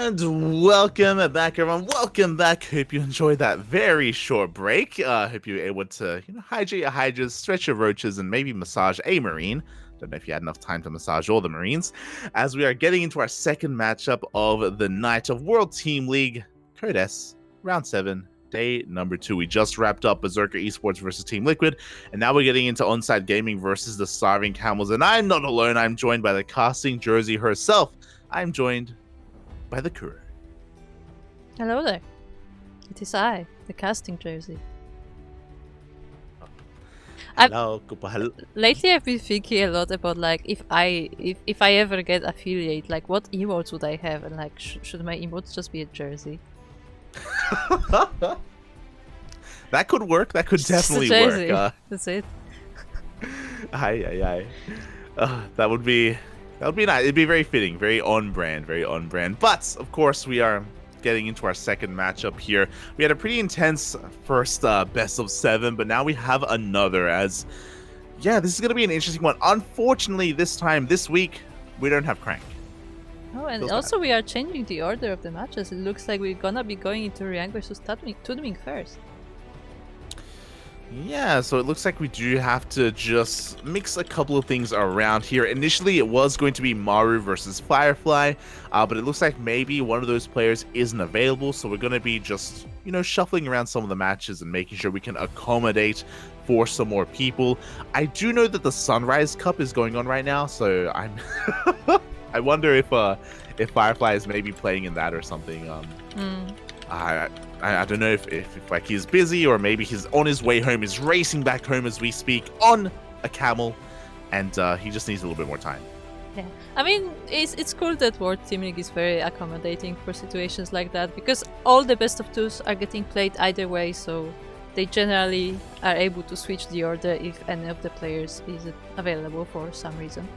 And welcome back, everyone. Welcome back. Hope you enjoyed that very short break. Hope you were able to, hydrate your hydras, stretch your roaches, and maybe massage a marine. Don't know if you had enough time to massage all the marines. As we are getting into our second matchup of the night of World Team League, Code S, Round 7, Day number 2. We just wrapped up Berserker Esports versus Team Liquid, and now we're getting into Onsyde Gaming versus the Starving Camels. And I'm not alone. I'm joined by the casting Jersey herself. I'm joined by the crew. Hello there. It is I, the casting Jersey. Hello. Lately I've been thinking a lot about like if I ever get affiliate, like what emotes would I have, and like should my emotes just be a jersey? That could work. That could definitely work. That's it. Aye. That would be nice. It'd be very fitting, very on brand. But of course, we are getting into our second matchup here. We had a pretty intense first best of 7, but now we have another. This is gonna be an interesting one. Unfortunately, this week, we don't have CranKy. Oh, and also we are changing the order of the matches. It looks like we're gonna be going into Ryung versus TooDming first. Yeah, so it looks like we do have to just mix a couple of things around here. Initially, it was going to be Maru versus Firefly, but it looks like maybe one of those players isn't available, so we're going to be just, shuffling around some of the matches and making sure we can accommodate for some more people. I do know that the Sunrise Cup is going on right now, so I'm I wonder if Firefly is maybe playing in that or something. I don't know if like he's busy, or maybe he's on his way home. He's racing back home as we speak on a camel, and he just needs a little bit more time. Yeah, I mean, it's cool that World Team League is very accommodating for situations like that, because all the best of 2s are getting played either way, so they generally are able to switch the order if any of the players isn't available for some reason.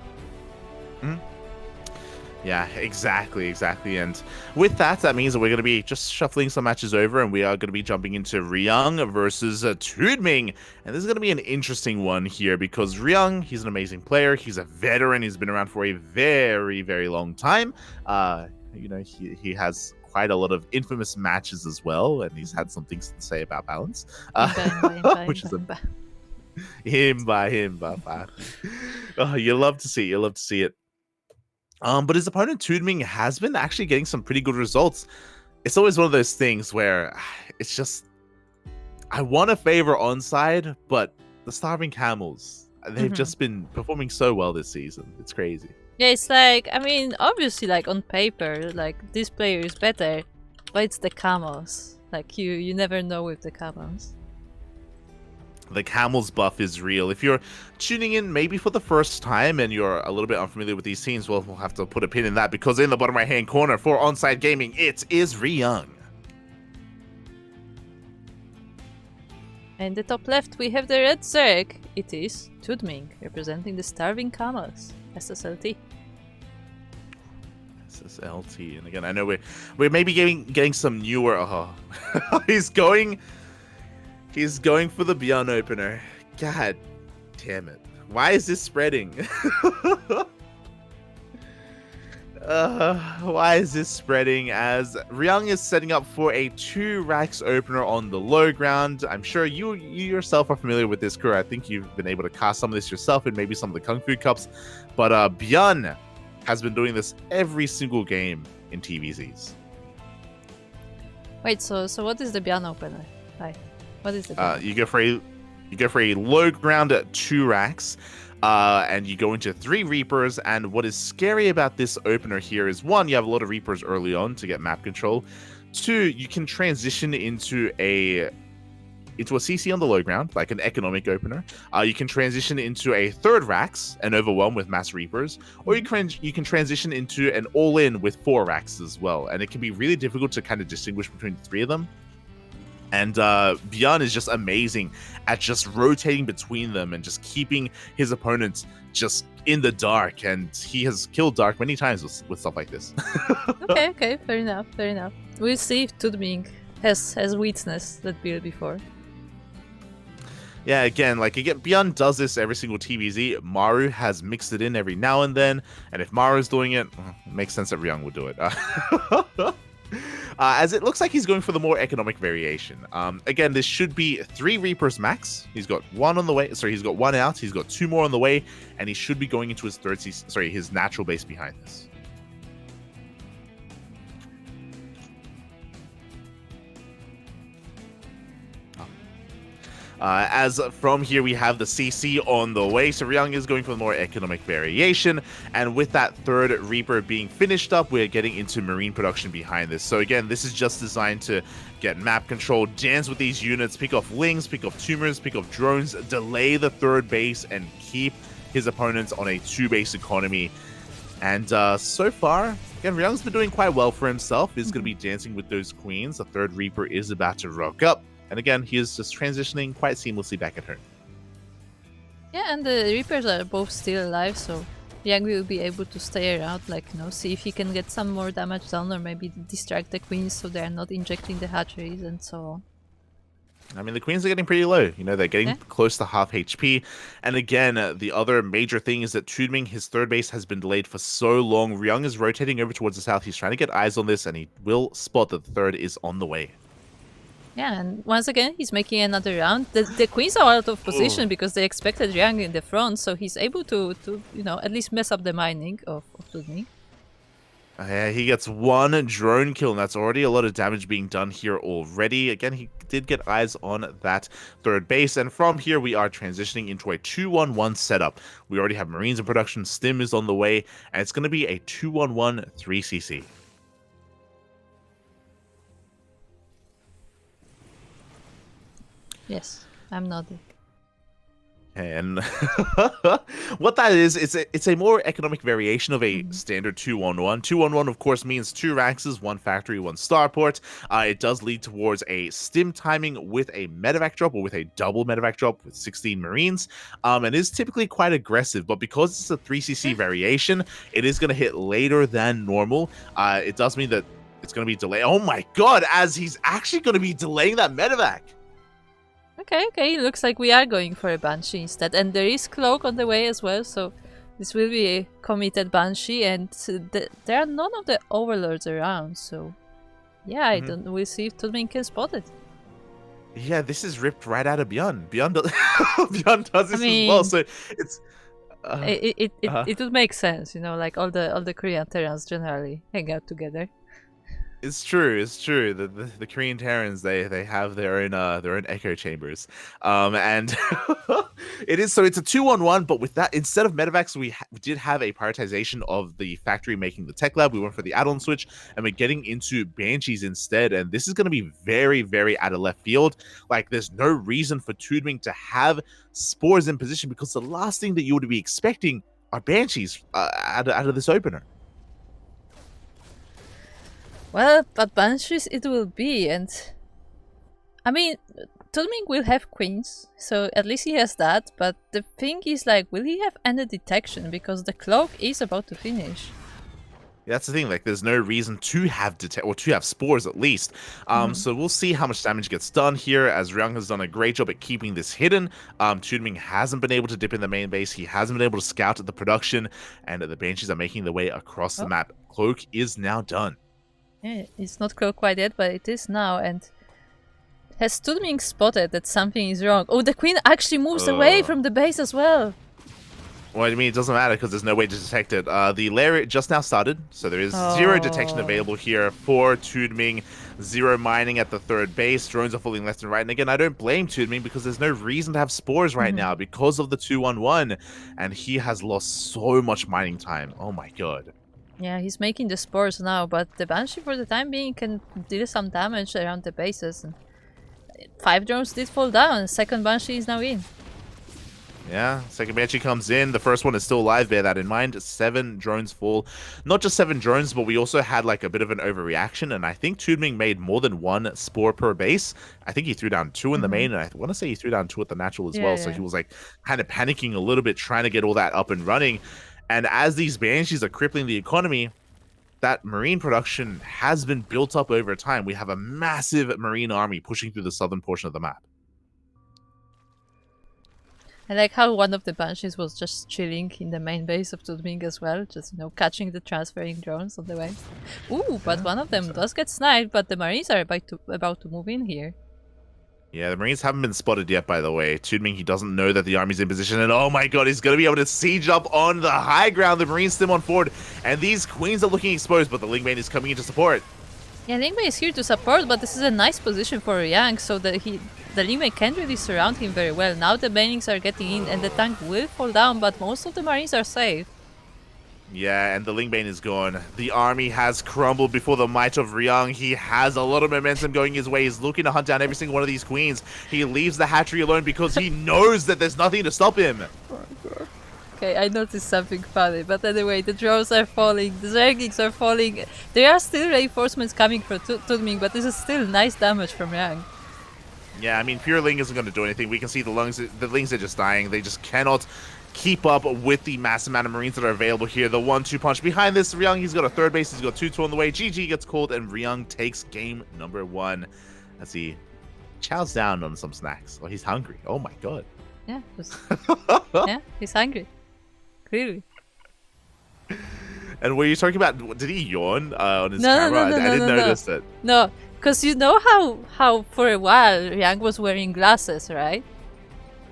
Yeah, exactly. And with that means that we're going to be just shuffling some matches over, and we are going to be jumping into Ryung versus TooDming. And this is going to be an interesting one here, because Ryung, he's an amazing player. He's a veteran. He's been around for a very, very long time. He has quite a lot of infamous matches as well, and he's had some things to say about balance. Which is him. Oh, you love to see it. But his opponent TooDming has been actually getting some pretty good results. It's always one of those things where it's just, I want to favor Onsyde, but the Starving Camels, they've just been performing so well this season. It's crazy. Yeah, it's like, I mean, obviously, like on paper, like this player is better, but it's the Camels. Like you never know with the Camels. The Camels buff is real. If you're tuning in maybe for the first time and you're a little bit unfamiliar with these teams, well, we'll have to put a pin in that, because in the bottom right-hand corner for Onsyde Gaming, it is Ryung. And the top left, we have the red Zerg. It is TooDming, representing the Starving Camels, SSLT. SSLT, and again, I know we're maybe getting some newer. He's going for the Beyond opener. God damn it. Why is this spreading? Why is this spreading? As Ryung is setting up for a 2 racks opener on the low ground. I'm sure you yourself are familiar with this crew. I think you've been able to cast some of this yourself in maybe some of the Kung Fu Cups. But Beyond has been doing this every single game in TVZs. Wait, so what is the Beyond opener? Hi. What is it? You go for a low ground at 2 racks, and you go into 3 Reapers. And what is scary about this opener here is, 1, you have a lot of Reapers early on to get map control. 2, you can transition into a CC on the low ground, like an economic opener. You can transition into a 3rd racks and overwhelm with mass Reapers, or you can transition into an all-in with 4 racks as well. And it can be really difficult to kind of distinguish between the 3 of them. And Beyond is just amazing at just rotating between them and just keeping his opponents just in the dark. And he has killed dark many times with stuff like this. Okay, fair enough. We'll see if TooDming has witnessed that build before. Yeah, again, Beyond does this every single TVZ. Maru has mixed it in every now and then, and if Maru's doing it, it makes sense that Ryung would do it. As it looks like he's going for the more economic variation. Again, this should be 3 Reapers max. He's got 1 on the way. Sorry, he's got 1 out. He's got 2 more on the way, and he should be going into his his natural base behind this. As from here, we have the CC on the way. So Ryung is going for the more economic variation. And with that 3rd Reaper being finished up, we're getting into Marine production behind this. So again, this is just designed to get map control, dance with these units, pick off Lings, pick off Tumors, pick off drones, delay the 3rd base, and keep his opponents on a 2-base economy. And so far, again, Ryung's been doing quite well for himself. He's going to be dancing with those queens. The 3rd Reaper is about to rock up. And again, he is just transitioning quite seamlessly back at home. Yeah, and the Reapers are both still alive, so Ryung will be able to stay around, see if he can get some more damage done, or maybe distract the queens so they're not injecting the hatcheries and so on. I mean, the queens are getting pretty low. They're getting close to half HP. And again, the other major thing is that TooDming, his 3rd base, has been delayed for so long. Ryung is rotating over towards the south. He's trying to get eyes on this, and he will spot that the 3rd is on the way. Yeah, and once again, he's making another round. The queens are out of position because they expected Ryung in the front, so he's able to at least mess up the mining of TooDming. Yeah, he gets 1 drone kill, and that's already a lot of damage being done here already. Again, he did get eyes on that 3rd base, and from here we are transitioning into a 2-1-1 setup. We already have Marines in production, Stim is on the way, and it's going to be a 2-1-1 3CC. Yes, I'm nodding. And what that is, it's a more economic variation of a standard 2-1-1. 2-1-1, of course, means 2 Raxes, 1 factory, 1 starport. It does lead towards a stim timing with a medevac drop, or with a double medevac drop with 16 Marines, and is typically quite aggressive. But because it's a 3CC variation, it is going to hit later than normal. It does mean that it's going to be delayed. Oh my god, as he's actually going to be delaying that medevac. Okay, looks like we are going for a Banshee instead. And there is Cloak on the way as well, so this will be a committed Banshee, and there are none of the Overlords around, so yeah, we'll see if TooDming can spot it. Yeah, this is ripped right out of Beyond. Beyond does this as well, so it's... It would make sense, all the Korean Terrans generally hang out together. It's true. The Korean Terrans, they have their own echo chambers, and it's a 2-1-1. But with that, instead of medevacs, we did have a prioritization of the factory making the tech lab. We went for the add-on switch, and we're getting into Banshees instead. And this is going to be very, very out of left field. There's no reason for TooDming to have spores in position, because the last thing that you would be expecting are Banshees out of this opener. Well, but Banshees it will be, and I mean, TooDming will have queens, so at least he has that, but the thing is, will he have any detection, because the Cloak is about to finish. Yeah, that's the thing, there's no reason to have to have spores at least. So we'll see how much damage gets done here, as Ryung has done a great job at keeping this hidden. TooDming hasn't been able to dip in the main base, he hasn't been able to scout at the production, and the Banshees are making their way across the map. Cloak is now done. Yeah, it's not Cloak quite yet, but it is now, and has TooDming spotted that something is wrong? Oh, the queen actually moves away from the base as well. Well, I mean, it doesn't matter because there's no way to detect it. The lair just now started, so there is 0 detection available here for TooDming. 0 mining at the 3rd base. Drones are falling left and right. And again, I don't blame TooDming, because there's no reason to have spores right now because of the 2-1-1. And he has lost so much mining time. Oh my god. Yeah, he's making the spores now, but the Banshee for the time being can deal some damage around the bases. And 5 drones did fall down, 2nd Banshee is now in. Yeah, 2nd Banshee comes in. The first one is still alive, bear that in mind. 7 drones fall. Not just 7 drones, but we also had a bit of an overreaction, and I think TooDming made more than 1 spore per base. I think he threw down 2 in the main, and I want to say he threw down 2 at the natural as well, so he was kind of panicking a little bit, trying to get all that up and running. And as these Banshees are crippling the economy, that Marine production has been built up over time. We have a massive Marine army pushing through the southern portion of the map. I like how one of the Banshees was just chilling in the main base of TooDming as well, just, catching the transferring drones on the way. Ooh, but one of them does get sniped, but the Marines are about to move in here. Yeah, the Marines haven't been spotted yet, by the way. TooDming, he doesn't know that the army's in position, and oh my god, he's going to be able to siege up on the high ground. The Marines still on forward, and these queens are looking exposed, but the Lingbane is coming in to support. Yeah, Lingbane is here to support, but this is a nice position for Ryung, so that the Lingbane can't really surround him very well. Now the banings are getting in, and the tank will fall down, but most of the Marines are safe. Yeah, and the Lingbane is gone. The army has crumbled before the might of Ryung. He has a lot of momentum going his way. He's looking to hunt down every single one of these queens. He leaves the hatchery alone because he knows that there's nothing to stop him. Okay, I noticed something funny, but anyway, the drones are falling, the Zerglings are falling. There are still reinforcements coming from TooDming, but this is still nice damage from Ryung. Yeah, I mean, Pure Ling isn't going to do anything. We can see the Lings are just dying. They just cannot keep up with the massive amount of Marines that are available here. The 1-2 punch behind this, Ryung, he's got a third base, he's got 2-2 on the way. GG gets called, and Ryung takes game number 1 as he chows down on some snacks. Oh, he's hungry. Oh my god. Yeah, yeah, he's hungry. Clearly. And were you talking about, did he yawn on his camera? I didn't notice it. No, because you know how for a while Ryung was wearing glasses, right?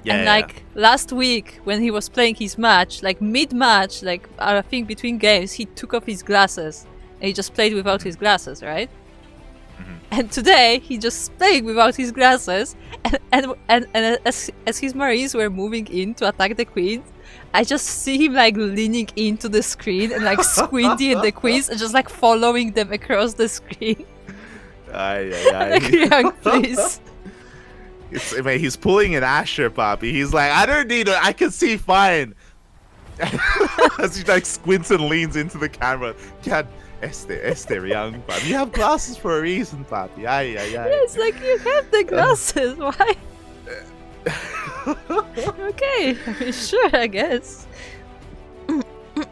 Yeah. And last week when he was playing his match, like mid-match, I think between games, he took off his glasses and he just played without his glasses, right? And today he just playing without his glasses, and as his Marines were moving in to attack the queens, I just see him leaning into the screen and squinting at the queens and just following them across the screen. Ryung, please. He's pulling an Asher, Poppy. He's like, I don't need it. I can see fine. As he squints and leans into the camera. God, Ryung, Poppy. You have glasses for a reason, Poppy. Yeah, it's like you have the glasses. Why? Okay, sure, I guess.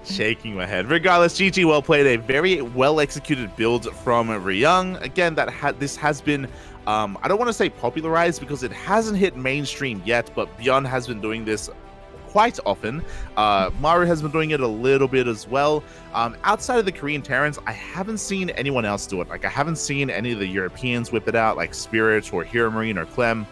Shaking my head. Regardless, GG well played. A very well executed build from Ryung. Again, this has been, I don't want to say popularized because it hasn't hit mainstream yet, but Beyond has been doing this quite often. Maru has been doing it a little bit as well. Outside of the Korean Terrans, I haven't seen anyone else do it. I haven't seen any of the Europeans whip it out, like Spirit or Hero Marine or Clem.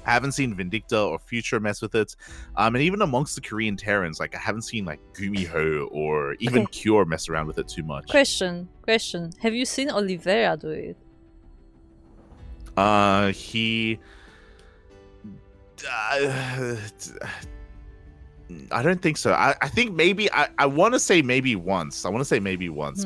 I haven't seen Vindicta or Future mess with it. And even amongst the Korean Terrans, I haven't seen Gumiho or even Cure mess around with it too much. Question. Have you seen Oliveira do it? I don't think so. I think maybe, I want to say maybe once.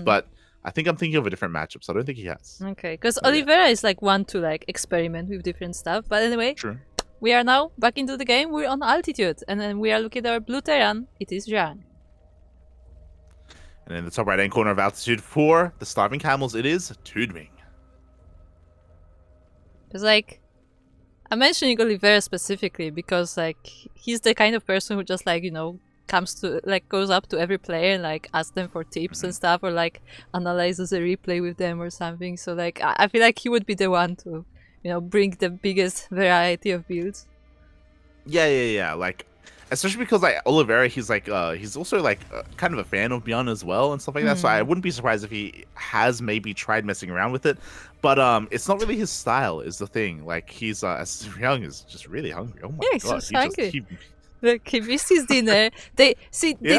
But I think I'm thinking of a different matchup, so I don't think he has. Okay, because Oliveira is one to experiment with different stuff. But anyway, True. We are now back into the game. We're on altitude, and then we are looking at our blue Terran. It is Ryung. And in the top right-hand corner of altitude for the Starving Camels, it is TooDming. Because I'm mentioning Oliveira specifically because he's the kind of person who just comes to goes up to every player and asks them for tips and stuff, or analyzes a replay with them or something. So I feel like he would be the one to bring the biggest variety of builds. Yeah. Especially because Oliveira, he's he's also kind of a fan of Beyond as well and stuff like that. So I wouldn't be surprised if he has maybe tried messing around with it, but it's not really his style. Is the thing. He's as Ryung is just really hungry. Oh my god, he's just hungry. Look, he missed his dinner. They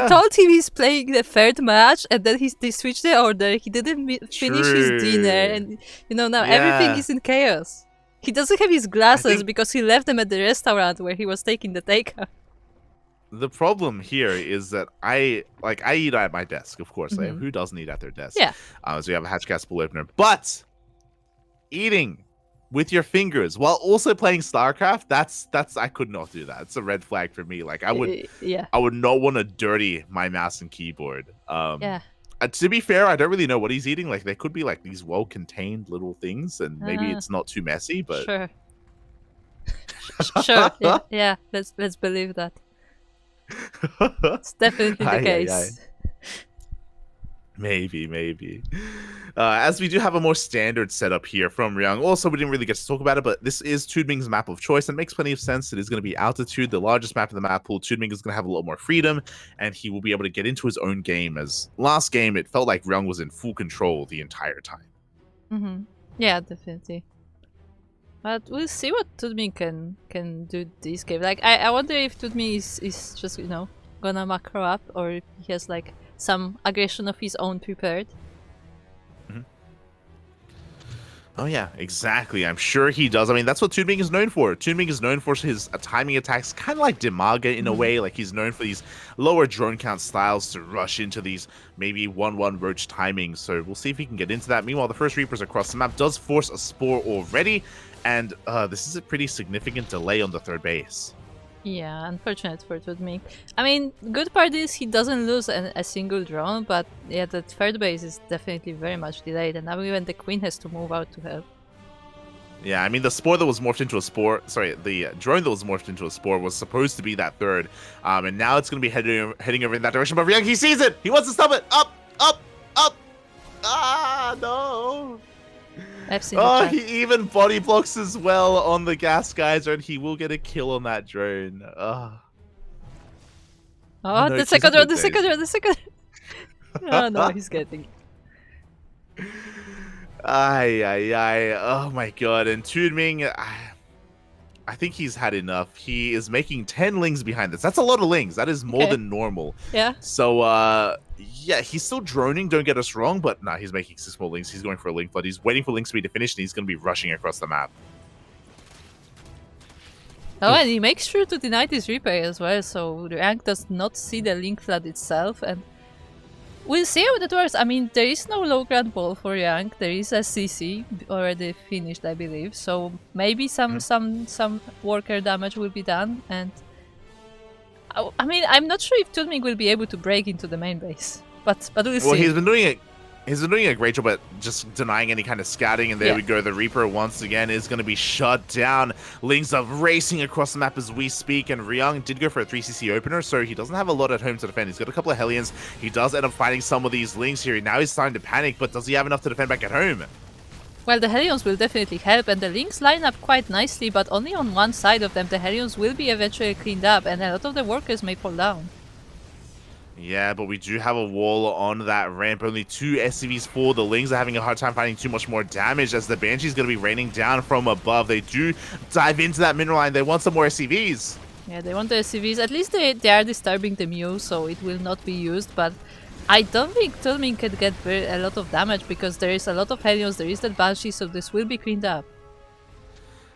told him he's playing the third match, and then they switched the order. He didn't finish his dinner, and now everything is in chaos. He doesn't have his glasses because he left them at the restaurant where he was taking the takeout. The problem here is that I eat at my desk, of course. Who doesn't eat at their desk? Yeah. So you have a Hatchcast spool opener, but eating with your fingers while also playing StarCraft, that's I could not do that. It's a red flag for me. I would not want to dirty my mouse and keyboard. To be fair, I don't really know what he's eating. They could be these well-contained little things, and maybe it's not too messy. But sure, sure, yeah. Let's believe that. It's definitely the case. Maybe. As we do have a more standard setup here from Ryung. Also, we didn't really get to talk about it, but this is TooDming's map of choice, and it makes plenty of sense. It is going to be altitude, the largest map of the map pool. TooDming is going to have a lot more freedom, and he will be able to get into his own game. As last game, it felt like Ryung was in full control the entire time. Yeah, definitely. But we'll see what TooDming can do this game. Like, I wonder if TooDming is just, you know, gonna macro up, or if he has like some aggression of his own prepared. Oh yeah, exactly. I'm sure he does. I mean, that's what TooDming is known for. TooDming is known for his timing attacks, kind of like Demaga in a way. Like, he's known for these lower drone count styles to rush into these maybe 1-1 roach timings. So we'll see if he can get into that. Meanwhile, the first Reapers across the map does force a spore already, and this is a pretty significant delay on the third base. Yeah, unfortunate for TooDming. I mean, good part is he doesn't lose a single drone, but yeah, the third base is definitely very much delayed, and now even the queen has to move out to help. Yeah, I mean, the spore that was morphed into a spore, sorry, the drone that was morphed into a spore was supposed to be that third, and now it's going to be heading over in that direction, but Ryung, he sees it! He wants to stop it! Up! Ah, no! I've seen he even body blocks as well on the gas geyser, and he will get a kill on that drone. Oh, no, the second drone! Oh no, he's getting it. Ay. Oh my god. And TooDming, I think he's had enough. He is making 10 lings behind this. That's a lot of lings. That is more than normal. Yeah. So, yeah, he's still droning, don't get us wrong, but nah, he's making 6 more lings. He's going for a link flood. He's waiting for link speed to finish, and he's going to be rushing across the map. Oh, and he makes sure to deny this replay as well, so Ryung does not see the link flood itself, and we'll see how that works. I mean, there is no low ground ball for Ryung. There is a CC already finished, I believe. So maybe some worker damage will be done. And I mean, I'm not sure if TooDming will be able to break into the main base, but we'll see. Well, he's been doing it. He's been doing a great job at just denying any kind of scouting, and there we go. The Reaper once again is going to be shut down. Lings are racing across the map as we speak, and Ryung did go for a 3cc opener, so he doesn't have a lot at home to defend. He's got a couple of Hellions. He does end up fighting some of these Lings here. Now he's starting to panic, but does he have enough to defend back at home? Well, the Hellions will definitely help, and the Lings line up quite nicely, but only on one side of them. The Hellions will be eventually cleaned up, and a lot of the workers may fall down. Yeah, but we do have a wall on that ramp. Only 2 SCVs for the Lings are having a hard time finding too much more damage as the Banshee's going to be raining down from above. They do dive into that mineral line. They want some more SCVs. Yeah, they want the SCVs. At least they are disturbing the Mew, so it will not be used. But I don't think TooDming can get a lot of damage because there is a lot of Hellions, there is that Banshee, so this will be cleaned up.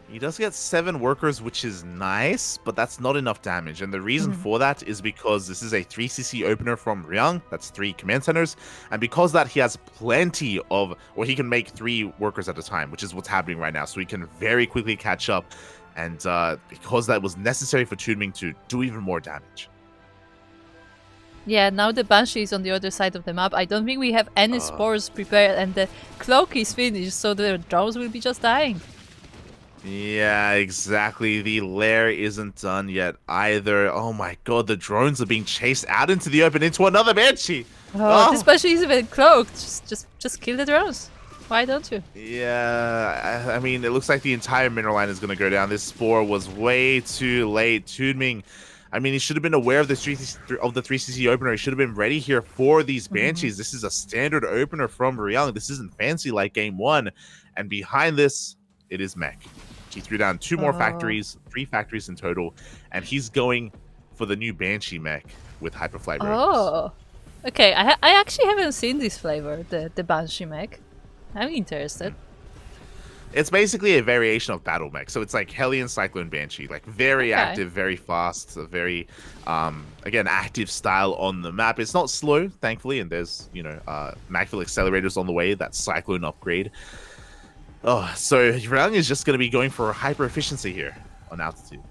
He does get 7 workers, which is nice, but that's not enough damage. And the reason for that is because this is a 3cc opener from Ryung. That's 3 command centers. And because that, he has plenty of, or he can make 3 workers at a time, which is what's happening right now. So he can very quickly catch up. And because that was necessary for TooDming to do even more damage. Yeah, now the Banshee is on the other side of the map. I don't think we have any spores prepared, and the cloak is finished, so the drones will be just dying. Yeah, exactly. The lair isn't done yet either. Oh my god, the drones are being chased out into the open into another Banshee. This Banshee is even cloaked. Just kill the drones. Why don't you? Yeah, I mean, it looks like the entire mineral line is going to go down. This spore was way too late. TooDming, I mean, he should have been aware of the 3cc opener. He should have been ready here for these Banshees. This is a standard opener from Ryung. This isn't fancy like game 1. And behind this, it is Mech. He threw down 2 more factories, 3 factories in total, and he's going for the new Banshee mech with Hyperfly Rovers. Oh, okay. I actually haven't seen this flavor, the Banshee mech. I'm interested. It's basically a variation of Battle Mech, so it's like Hellion Cyclone Banshee, like very active, very fast, very again active style on the map. It's not slow, thankfully, and there's Macville accelerators on the way. That Cyclone upgrade. Oh, so Ryung is just going to be going for hyper efficiency here on altitude.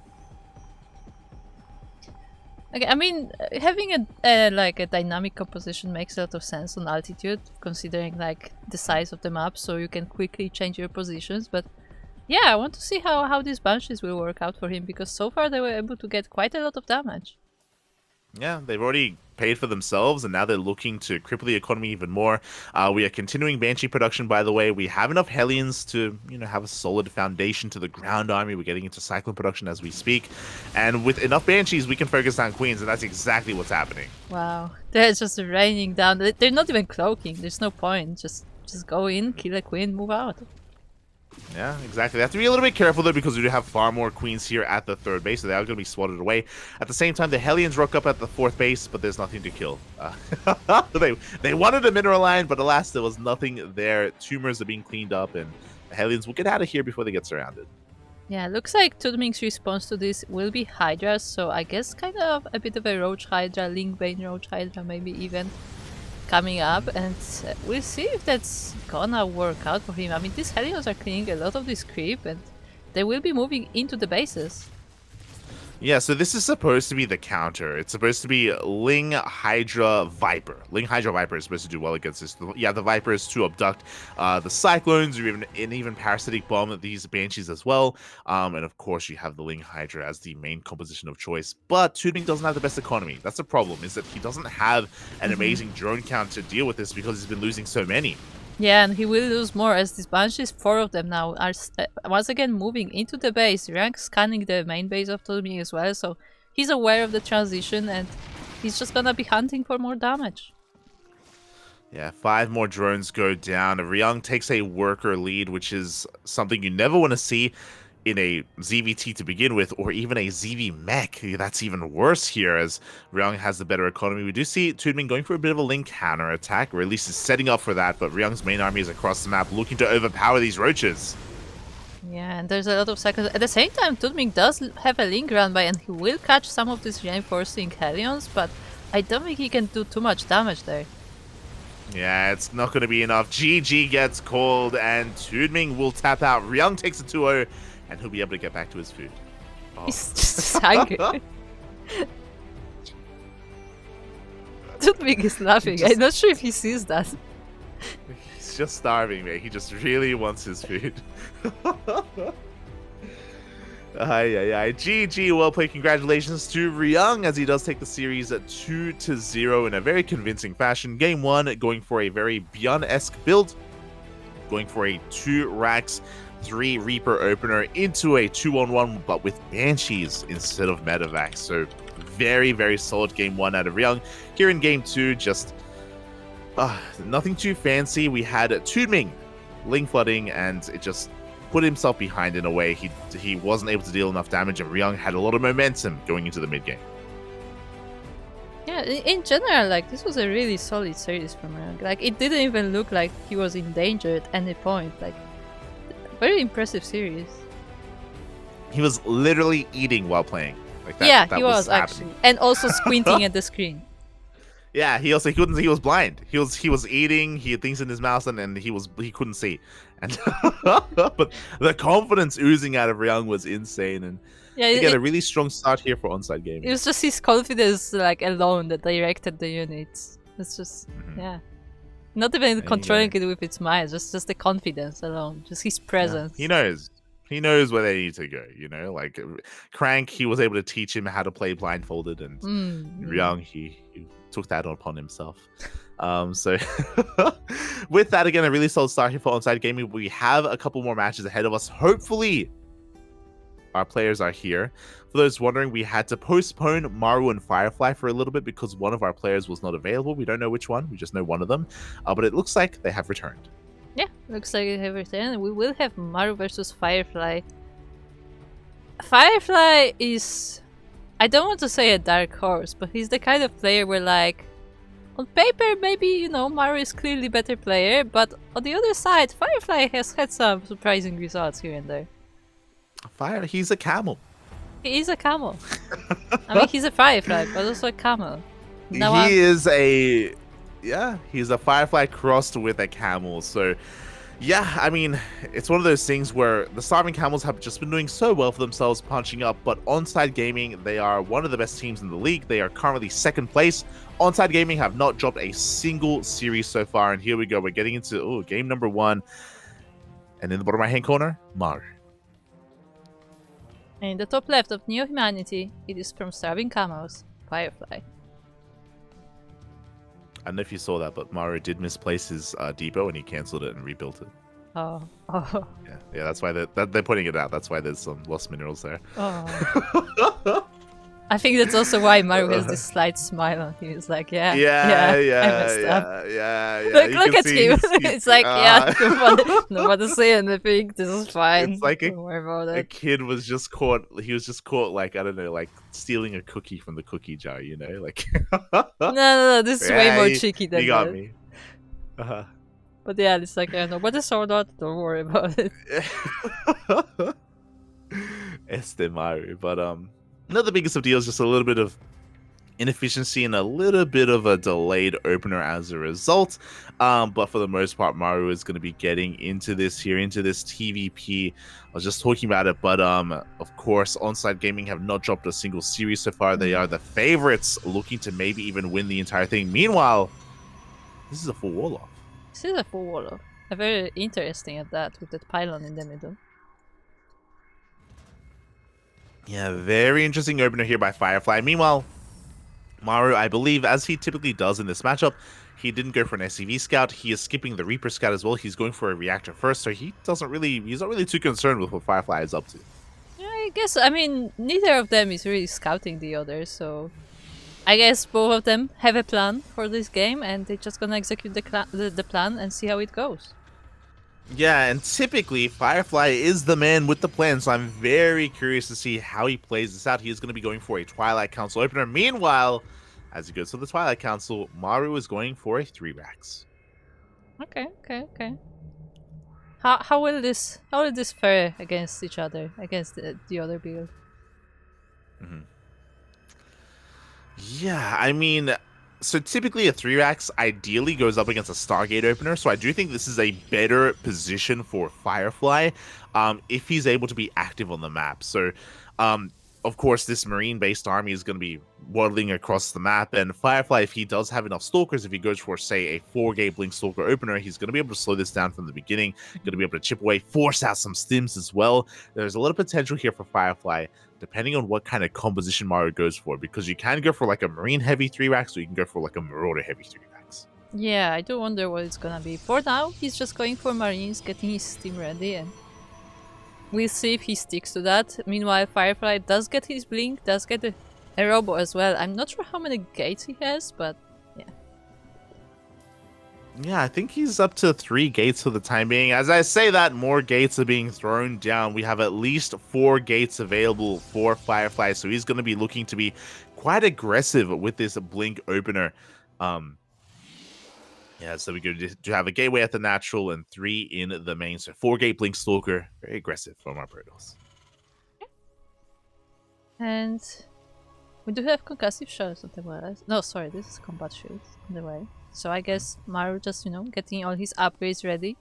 Okay, I mean, having a dynamic composition makes a lot of sense on altitude, considering like the size of the map, so you can quickly change your positions. But yeah, I want to see how these Banshees will work out for him, because so far they were able to get quite a lot of damage. Yeah, they've already paid for themselves, and now they're looking to cripple the economy even more. We are continuing Banshee production, by the way. We have enough Hellions to, have a solid foundation to the ground army. We're getting into Cyclone production as we speak. And with enough Banshees, we can focus on Queens, and that's exactly what's happening. Wow. They're just raining down. They're not even cloaking. There's no point. Just go in, kill a queen, move out. Yeah, exactly. They have to be a little bit careful, though, because we do have far more queens here at the third base, so they are going to be swatted away. At the same time, the Hellions rock up at the fourth base, but there's nothing to kill. They wanted a mineral line, but alas, there was nothing there. Tumors are being cleaned up, and the Hellions will get out of here before they get surrounded. Yeah, looks like TooDming's response to this will be Hydras, so I guess kind of a bit of a Roach Hydra, Linkbane Roach Hydra maybe even coming up, and we'll see if that's gonna work out for him. I mean, these Hellions are cleaning a lot of this creep, and they will be moving into the bases. Yeah, so this is supposed to be the counter. It's supposed to be Ling Hydra Viper. Ling Hydra Viper is supposed to do well against this. Yeah, the Viper is to abduct the Cyclones, or even Parasitic Bomb these Banshees as well. And of course, you have the Ling Hydra as the main composition of choice. But TooDming doesn't have the best economy. That's the problem, is that he doesn't have an amazing drone count to deal with this because he's been losing so many. Yeah, and he will lose more as these Banshees, 4 of them now, are once again moving into the base. Ryung scanning the main base of TooDming as well, so he's aware of the transition and he's just gonna be hunting for more damage. Yeah, 5 more drones go down. Ryung takes a worker lead, which is something you never want to see in a ZVT to begin with, or even a ZV mech. That's even worse here, as Ryung has the better economy. We do see TooDming going for a bit of a Link counter attack, or at least is setting up for that, but Ryung's main army is across the map looking to overpower these roaches. Yeah, and there's a lot of cycles. At the same time, TooDming does have a Link round by, and he will catch some of these reinforcing Hellions, but I don't think he can do too much damage there. Yeah, it's not going to be enough. GG gets called, and TooDming will tap out. Ryung takes a 2-0, and he'll be able to get back to his food. Oh. He's just hungry. TooDming is laughing. I'm not sure if he sees that. He's just starving, mate. He just really wants his food. GG, well played. Congratulations to Ryung, as he does take the series at 2-0 in a very convincing fashion. Game 1 going for a very Beyond-esque build, going for a 2 racks 3 Reaper opener into a 2-on-1, but with Banshees instead of Medivacs. So very, very solid game 1 out of Ryung. Here in game 2, just nothing too fancy. We had TooDming Ling flooding, and it just put himself behind in a way. He wasn't able to deal enough damage, and Ryung had a lot of momentum going into the mid game. Yeah, in general, like, this was a really solid series from Ryung. Like, it didn't even look like he was in danger at any point. Like, very impressive series. He was literally eating while playing. Like that, yeah, that he was actually, and also squinting at the screen. Yeah, he couldn't. He was blind. He was eating. He had things in his mouth, and he couldn't see. And but the confidence oozing out of Ryung was insane. And yeah, again, a really strong start here for Onsyde Gaming. It was just his confidence, like, alone that directed the units. It's just yeah. Not even controlling it with its mind, just the confidence alone, just his presence. Yeah. He knows where they need to go, like Crank, he was able to teach him how to play blindfolded, and Ryung, he took that upon himself. So with that, again, a really solid start here for Onsyde Gaming. We have a couple more matches ahead of us. Hopefully our players are here. For those wondering, we had to postpone Maru and Firefly for a little bit because one of our players was not available. We don't know which one. We just know one of them. But it looks like they have returned. Yeah, looks like they have returned. We will have Maru versus Firefly. Firefly is, I don't want to say a dark horse, but he's the kind of player where, like, on paper, maybe, Maru is clearly better player, but on the other side, Firefly has had some surprising results here and there. He's a camel. He is a camel. I mean, he's a Firefly, but also a camel. He's a Firefly crossed with a camel. So, yeah, I mean, it's one of those things where the Starving Camels have just been doing so well for themselves, punching up. But Onsyde Gaming, they are one of the best teams in the league. They are currently 2nd place. Onsyde Gaming have not dropped a single series so far. And here we go. We're getting into game number 1. And in the bottom right-hand corner, Maru. In the top left of Neo Humanity, it is from Starving Camels, Firefly. I don't know if you saw that, but Maru did misplace his depot and he cancelled it and rebuilt it. Oh. Oh. Yeah, that's why they're putting it out. That's why there's some lost minerals there. Oh. I think that's also why Maru has this slight smile on him. He's like, yeah, I messed up. Look at him. It's like, yeah, nobody say anything. This is fine. It's like Don't worry about a it. kid was just caught. He was just caught, like, I don't know, like stealing a cookie from the cookie jar. You know, like. No. This is way more he, cheeky than he got that. me. But yeah, it's like, yeah, nobody saw that. Don't worry about it. Este Maru, but not the biggest of deals, just a little bit of inefficiency and a little bit of a delayed opener as a result. But for the most part, Maru is going to be getting into this TVP. I was just talking about it, but of course, Onsyde Gaming have not dropped a single series so far. They are the favorites, looking to maybe even win the entire thing. Meanwhile, this is a full wall-off. This is a full wall-off. Very interesting at that, with that pylon in the middle. Yeah, very interesting opener here by Firefly. Meanwhile, Maru, I believe, as he typically does in this matchup, he didn't go for an SCV scout. He is skipping the Reaper scout as well. He's going for a reactor first, so he's not really too concerned with what Firefly is up to. Yeah, I guess, I mean, neither of them is really scouting the other, so I guess both of them have a plan for this game, and they're just gonna execute the plan and see how it goes. Yeah, and typically Firefly is the man with the plan, so I'm very curious to see how he plays this out. He is going to be going for a Twilight Council opener. Meanwhile, as he goes to the Twilight Council, Maru is going for a 3 racks. Okay. How will this fare against each other, against the other build? Yeah, I mean, so typically a 3 racks ideally goes up against a Stargate opener, so I do think this is a better position for Firefly if he's able to be active on the map. So, of course, this Marine-based army is going to be waddling across the map, and Firefly, if he does have enough Stalkers, if he goes for, say, a 4-gate Blink Stalker opener, he's going to be able to slow this down from the beginning, going to be able to chip away, force out some stims as well. There's a lot of potential here for Firefly, depending on what kind of composition Maru goes for, because you can go for like a Marine heavy 3 racks, or you can go for like a Marauder heavy 3 racks. Yeah, I do wonder what it's gonna be. For now, he's just going for Marines, getting his team ready, and we'll see if he sticks to that. Meanwhile, Firefly does get his Blink, does get a Robo as well. I'm not sure how many gates he has, but yeah. Yeah, I think he's up to 3 gates for the time being. As I say that, more gates are being thrown down. We have at least 4 gates available for Firefly, so he's going to be looking to be quite aggressive with this Blink opener. Yeah, so we go to have a gateway at the natural and 3 in the main. So 4-gate Blink Stalker, very aggressive from our Protoss. And we do have concussive shells on the way. No, sorry, this is combat shields on the way. So I guess Maru just, getting all his upgrades ready.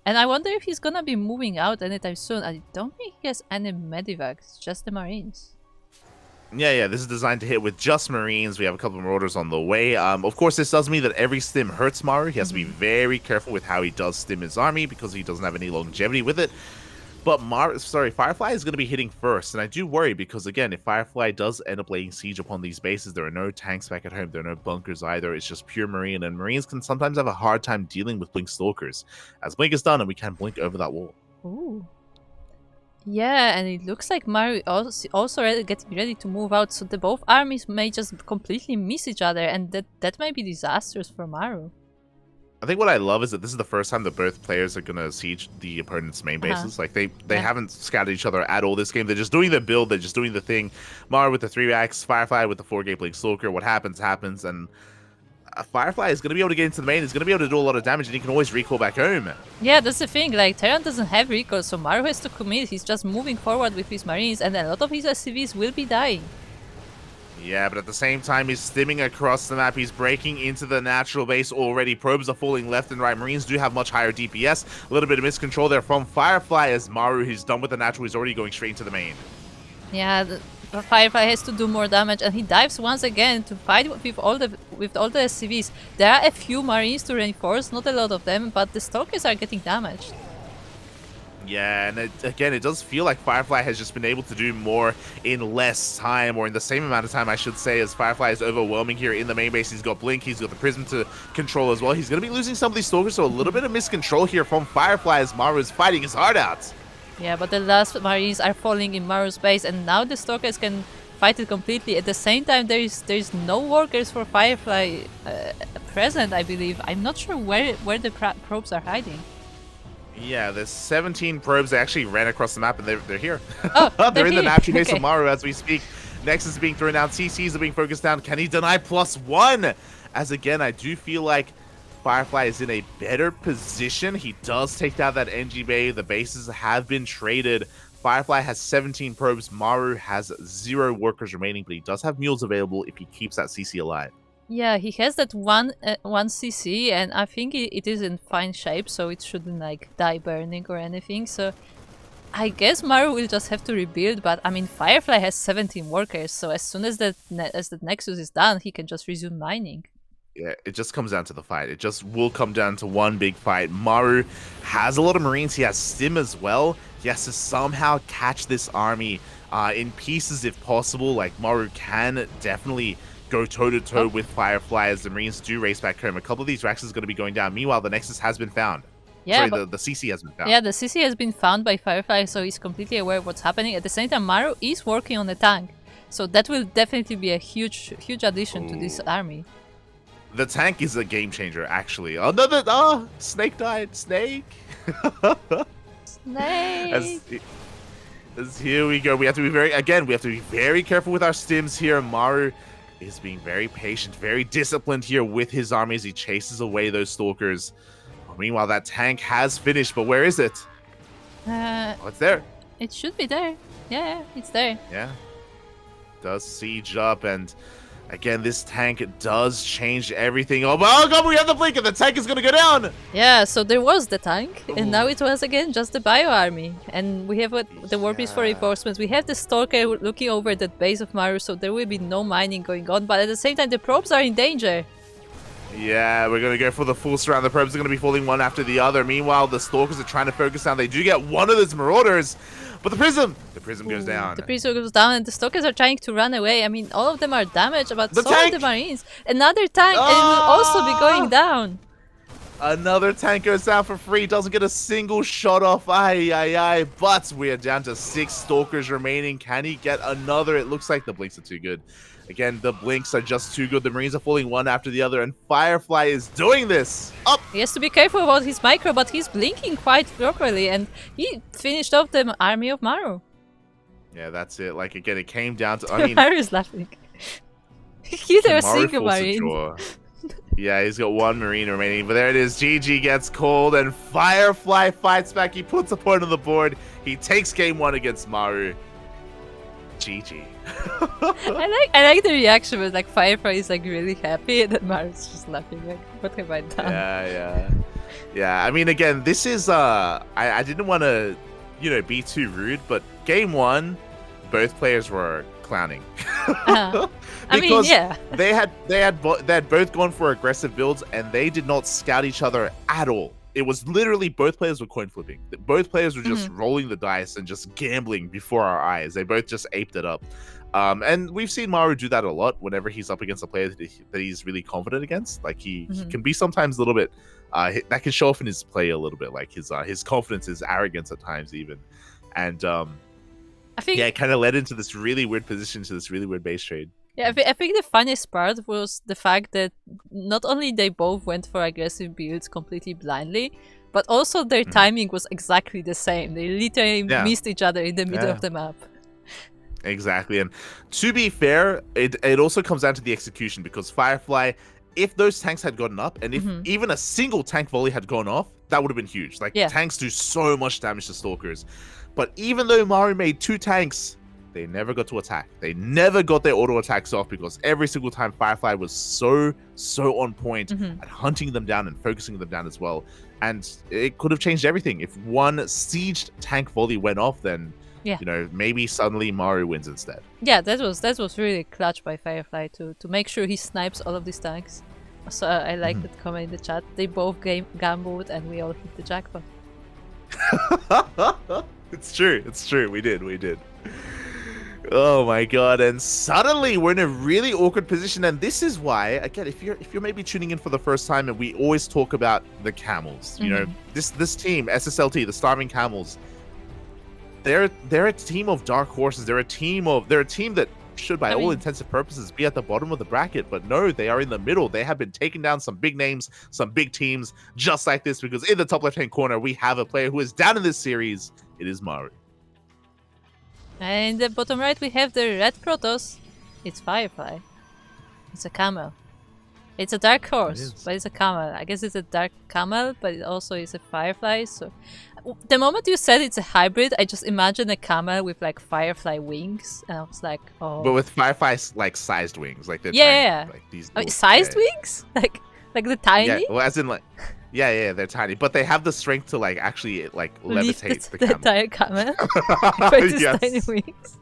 And I wonder if he's gonna be moving out anytime soon. I don't think he has any medivacs, just the Marines. Yeah, this is designed to hit with just Marines. We have a couple of Marauders on the way. Of course, this does mean that every stim hurts Maru. He has to be very careful with how he does stim his army because he doesn't have any longevity with it. But Firefly is going to be hitting first, and I do worry because, again, if Firefly does end up laying siege upon these bases, there are no tanks back at home, there are no bunkers either, it's just pure Marine, and Marines can sometimes have a hard time dealing with Blink Stalkers. As Blink is done, and we can blink over that wall. Ooh. Yeah, and it looks like Maru also getting ready to move out, so the both armies may just completely miss each other, and that might be disastrous for Maru. I think what I love is that this is the first time that both players are going to siege the opponent's main bases. Like, they haven't scouted each other at all this game. They're just doing the build. They're just doing the thing. Maru with the 3 racks, Firefly with the 4-gate Blink Stalker. What happens, happens. And Firefly is going to be able to get into the main. He's going to be able to do a lot of damage, and he can always recall back home. Yeah, that's the thing. Like, Terran doesn't have recall, so Maru has to commit. He's just moving forward with his Marines, and a lot of his SCVs will be dying. Yeah, but at the same time, he's stimming across the map. He's breaking into the natural base already. Probes are falling left and right. Marines do have much higher DPS. A little bit of miscontrol there from Firefly as Maru, who's done with the natural, he's already going straight into the main. Yeah, the Firefly has to do more damage, and he dives once again to fight with all the SCVs. There are a few Marines to reinforce, not a lot of them, but the Stalkers are getting damaged. Yeah, and again, it does feel like Firefly has just been able to do more in less time, or in the same amount of time, I should say, as Firefly is overwhelming here in the main base. He's got Blink, he's got the Prism to control as well. He's going to be losing some of these Stalkers, so a little bit of miscontrol here from Firefly as Maru is fighting his heart out. Yeah, but the last Marines are falling in Maru's base, and now the Stalkers can fight it completely. At the same time, there is no workers for Firefly present, I believe. I'm not sure where the probes are hiding. Yeah, there's 17 probes. They actually ran across the map, and they're here. Oh, they're in the here. natural base Okay. of Maru as we speak. Nexus is being thrown down. CCs are being focused down. Can he deny +1? As again, I do feel like Firefly is in a better position. He does take down that NG Bay. The bases have been traded. Firefly has 17 probes. Maru has 0 workers remaining, but he does have mules available if he keeps that CC alive. Yeah, he has that one CC, and I think it is in fine shape, so it shouldn't like die burning or anything. So I guess Maru will just have to rebuild. But I mean, Firefly has 17 workers, so as soon as that Nexus is done, he can just resume mining. Yeah, it just comes down to the fight. It just will come down to one big fight. Maru has a lot of Marines. He has Stim as well. He has to somehow catch this army in pieces if possible. Like, Maru can definitely go toe-to-toe with Firefly as the Marines do race back home. A couple of these racks is going to be going down. Meanwhile, the Nexus has been found. Yeah, Sorry, the CC has been found. Yeah, the CC has been found by Firefly, so he's completely aware of what's happening. At the same time, Maru is working on a tank, so that will definitely be a huge addition to this army. The tank is a game changer, actually. Another Snake died. Snake. Snake. As here we go. We have to be very careful with our stims here. Maru is being very patient, very disciplined here with his army as he chases away those stalkers. Meanwhile, that tank has finished, but where is it? Oh, it's there. It should be there. Yeah, it's there. Yeah. Does siege up, and again, this tank does change everything. Oh god, we have the blink, and the tank is gonna go down! Yeah, so there was the tank, and now it was again just the bio army. And we have the war beast for reinforcements. We have the stalker looking over the base of Maru, so there will be no mining going on. But at the same time, the probes are in danger. Yeah, we're going to go for the full surround. The probes are going to be falling one after the other. Meanwhile, the stalkers are trying to focus down. They do get one of those marauders, but the prism goes down. The prism goes down, and the stalkers are trying to run away. I mean, all of them are damaged, but so are the marines. Another tank, and it will also be going down. Another tank goes down for free. Doesn't get a single shot off. Aye. But we are down to 6 stalkers remaining. Can he get another? It looks like the blinks are too good. Again, the blinks are just too good. The Marines are falling one after the other, and Firefly is doing this. Up! He has to be careful about his micro, but he's blinking quite properly, and he finished off the army of Maru. Yeah, that's it. Like, again, it came down to... I mean, Maru is laughing. He killed a single Marine. Yeah, he's got 1 Marine remaining, but there it is. GG gets called, and Firefly fights back. He puts a point on the board. He takes game 1 against Maru. GG. I like the reaction, but like Firefly is like really happy, and then Maru's just laughing like, what have I done? Yeah. I mean, again, this is I didn't want to, be too rude, but game 1, both players were clowning. I mean, yeah. they had both gone for aggressive builds, and they did not scout each other at all. It was literally both players were coin flipping. Both players were just rolling the dice and just gambling before our eyes. They both just aped it up. And we've seen Maru do that a lot whenever he's up against a player that he's really confident against. Like, he can be sometimes a little bit, that can show off in his play a little bit. Like, his confidence, his arrogance at times even. And I think it kind of led into this really weird position, to this really weird base trade. Yeah, I think the funniest part was the fact that not only they both went for aggressive builds completely blindly, but also their timing was exactly the same. They literally missed each other in the middle of the map. Exactly, and to be fair, it also comes down to the execution, because Firefly, if those tanks had gotten up, and if even a single tank volley had gone off, that would have been huge. Like, tanks do so much damage to stalkers. But even though Maru made 2 tanks, they never got to attack. They never got their auto attacks off, because every single time Firefly was so on point at hunting them down and focusing them down as well. And it could have changed everything. If one sieged tank volley went off, then maybe suddenly Maru wins instead. Yeah, that was really clutch by Firefly to make sure he snipes all of these tanks. So I like that comment in the chat. They both gambled, and we all hit the jackpot. It's true. It's true. We did. We did. Oh my god! And suddenly we're in a really awkward position, and this is why, again, if you're maybe tuning in for the first time, and we always talk about the camels. You know, this team, SSLT, the Starving Camels. They're a team of dark horses. They're a team that should, by all intents and purposes, be at the bottom of the bracket. But no, they are in the middle. They have been taking down some big names, some big teams, just like this. Because in the top left-hand corner, we have a player who is down in this series. It is Maru. And in the bottom right, we have the red Protoss. It's Firefly. It's a camel. It's a dark horse, but it's a camel. I guess it's a dark camel, but it also is a Firefly. So, the moment you said it's a hybrid, I just imagined a camel with like Firefly wings, and I was like, oh. But with Firefly's like sized wings, like they're yeah, tiny, like these. Sized wings, like the tiny. Yeah, well, as in like. Yeah, they're tiny, but they have the strength to like actually like levitate the camel. entire camel. With his tiny wings.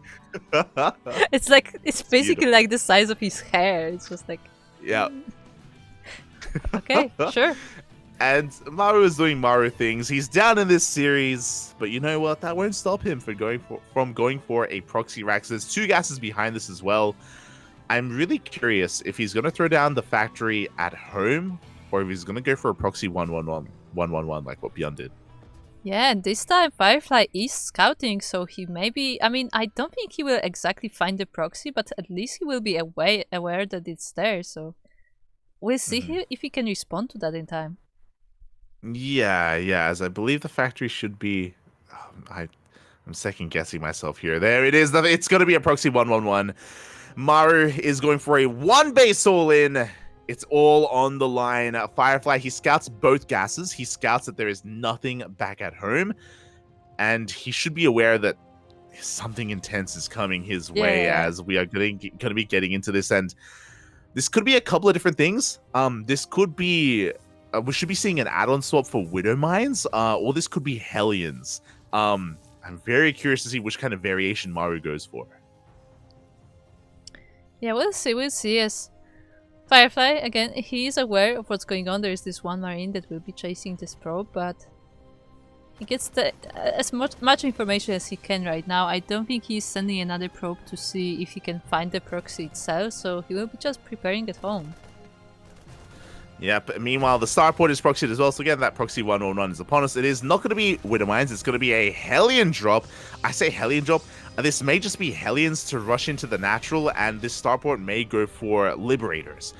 It's basically like the size of his hair. It's just like. Yeah. Okay, sure. And Maru is doing Maru things. He's down in this series, but you know what? That won't stop him from going for a proxy rack. So there's 2 gases behind this as well. I'm really curious if he's gonna throw down the factory at home, or if he's going to go for a proxy 1-1-1 like what Beyond did. Yeah, and this time Firefly is scouting, so he maybe... I mean, I don't think he will exactly find the proxy, but at least he will be aware that it's there, so... We'll see if he can respond to that in time. Yeah, as I believe the factory should be... I'm second guessing myself here. There it is. It's going to be a proxy 1-1-1. Maru is going for a 1 base all-in. It's all on the line. Firefly, he scouts both gases. He scouts that there is nothing back at home. And he should be aware that something intense is coming his way as we are going to be getting into this. And this could be a couple of different things. This could be... we should be seeing an add-on swap for Widow Mines. Or this could be Hellions. I'm very curious to see which kind of variation Maru goes for. Yeah, we'll see. Yes. Firefly, again, he is aware of what's going on. There is this one Marine that will be chasing this probe, but he gets as much information as he can right now. I don't think he's sending another probe to see if he can find the proxy itself, so he will be just preparing at home. Yep, meanwhile, the starport is proxied as well, so again, that proxy 1-1-1 is upon us. It is not going to be Widow Mines, it's going to be a Hellion drop. I say Hellion drop, this may just be Hellions to rush into the natural, and this starport may go for Liberators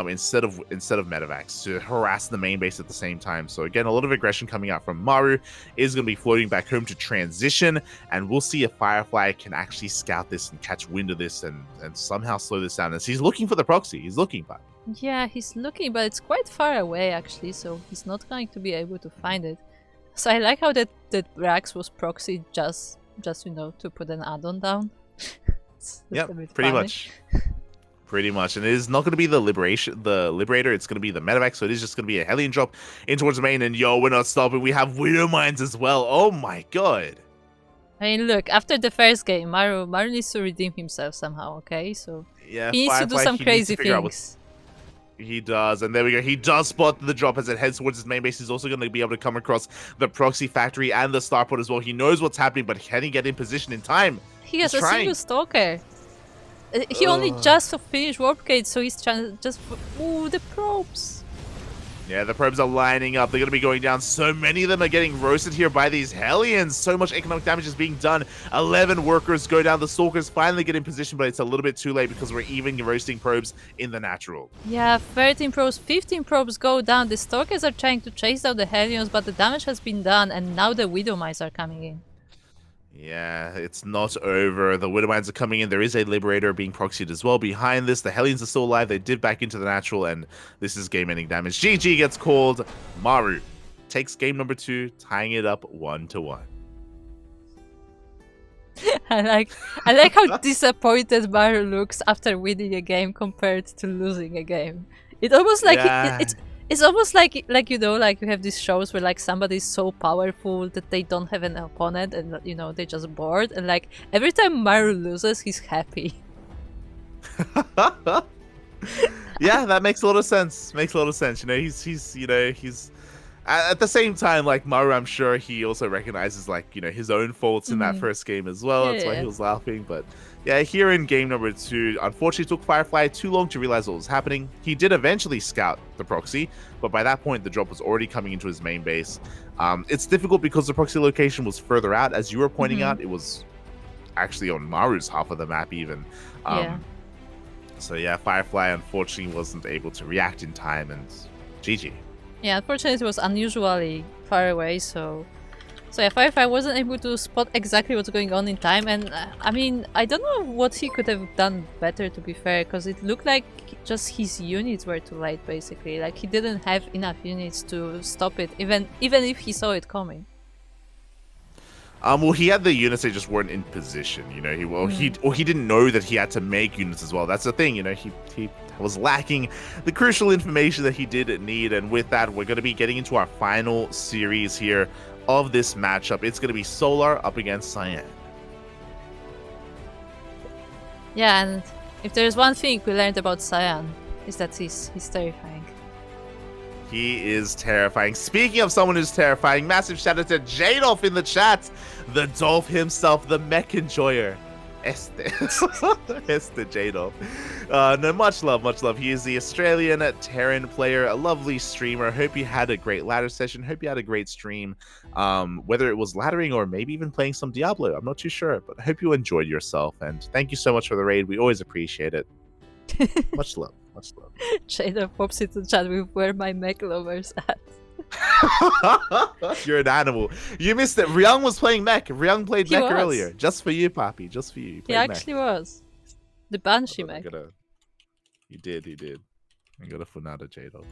instead of Medevacs to harass the main base at the same time. So again, a lot of aggression coming out from Maru is going to be floating back home to transition, and we'll see if Firefly can actually scout this and catch wind of this and somehow slow this down. As he's looking for the proxy, he's looking for it. Yeah, he's looking, but it's quite far away actually, so he's not going to be able to find it. So I like how that Rax was proxied just you know, to put an add-on down. Yeah, pretty much. Pretty much. And it is not going to be the Liberator, it's going to be the Medevac, so it is just going to be a Hellion drop in towards the main, and yo, we're not stopping. We have Widow Mines as well. Oh my god. I mean, look, after the first game, Maru needs to redeem himself somehow, okay? So yeah, he needs to do some crazy things. He does, and there we go. He does spot the drop as it heads towards his main base. He's also going to be able to come across the proxy factory and the starport as well. He knows what's happening, but can he get in position in time? He has a single stalker. He only just finished warp gate, so he's trying to just... Ooh, the probes. Yeah, the probes are lining up. They're going to be going down. So many of them are getting roasted here by these Hellions. So much economic damage is being done. 11 workers go down. The Stalkers finally get in position, but it's a little bit too late because we're even roasting probes in the natural. Yeah, 13 probes, 15 probes go down. The Stalkers are trying to chase down the Hellions, but the damage has been done, and now the Widow Mines are coming in. Yeah, it's not over. The Widow Mines are coming in. There is a Liberator being proxied as well. Behind this, the Hellions are still alive. They did back into the natural, and this is game-ending damage. GG gets called. Maru takes game number 2, tying it up 1-1. I like how disappointed Maru looks after winning a game compared to losing a game. It almost like it's almost like you know, like you have these shows where like somebody's so powerful that they don't have an opponent, and you know, they're just bored, and like every time Maru loses, he's happy. Yeah, that makes a lot of sense. Makes a lot of sense. You know, he's At the same time, like Maru, I'm sure he also recognizes like his own faults in that first game as well. Yeah, That's why he yeah. was laughing. But yeah, here in game number 2, unfortunately, it took Firefly too long to realize what was happening. He did eventually scout the proxy, but by that point, the drop was already coming into his main base. It's difficult because the proxy location was further out, as you were pointing out. It was actually on Maru's half of the map, even. Yeah. So yeah, Firefly unfortunately wasn't able to react in time, and GG. Yeah, unfortunately it was unusually far away, so yeah, Firefly wasn't able to spot exactly what's going on in time, and I mean, I don't know what he could have done better, to be fair, because it looked like just his units were too late, basically. Like, he didn't have enough units to stop it, even if he saw it coming. Well, he had the units, they just weren't in position. He didn't know that he had to make units as well. That's the thing. He was lacking the crucial information that he did need. And with that, we're going to be getting into our final series here of this matchup. It's going to be Solar up against Cyan. Yeah, and if there's one thing we learned about Cyan, is that he's terrifying. He is terrifying. Speaking of someone who's terrifying, massive shout out to Jadolf in the chat. The Dolph himself, the mech enjoyer. Este Jadolf. No, much love, much love. He is the Australian Terran player, a lovely streamer. Hope you had a great ladder session. Hope you had a great stream. Whether it was laddering or maybe even playing some Diablo, I'm not too sure. But I hope you enjoyed yourself. And thank you so much for the raid. We always appreciate it. Much love. Much love. Shader pops into the chat with where my mech lovers at. You're an animal. You missed it. Ryung was playing mech. Ryung played He mech was. earlier. Just for you, Poppy. Just for you. He actually was. The Banshee mech. He did. I got a Funada Jado.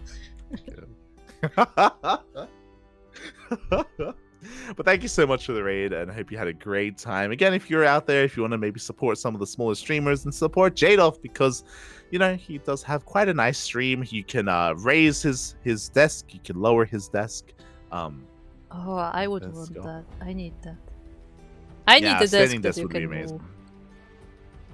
But thank you so much for the raid, and I hope you had a great time. Again, if you're out there, if you want to maybe support some of the smaller streamers, and support Jadolf, because he does have quite a nice stream. You can raise his desk, you can lower his desk. Oh, I would want go. that. I need that. I need the desk standing that desk you would be can amazing. move.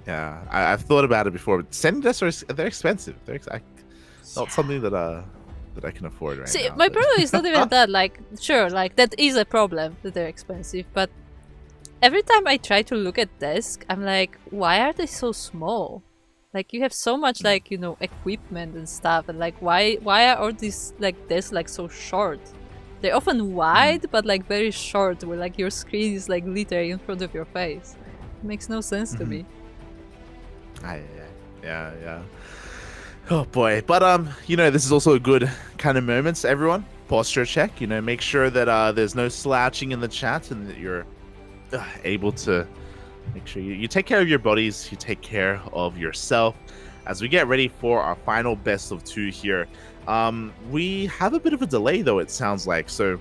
Yeah, I've thought about it before, but standing desks they're expensive. Not something that I can afford right now. See, my but- problem is not even that. Like, sure, like that is a problem that they're expensive, but every time I try to look at desk, I'm like, why are they so small? Like, you have so much like equipment and stuff, and like why are all these like desks like so short? They're often wide, but like very short, where like your screen is like literally in front of your face. It makes no sense to me. Yeah. Oh boy, but this is also a good kind of moments. Everyone, posture check. Make sure that there's no slouching in the chat, and that you're able to make sure you take care of your bodies, you take care of yourself. As we get ready for our final best of 2 here, we have a bit of a delay though. It sounds like so.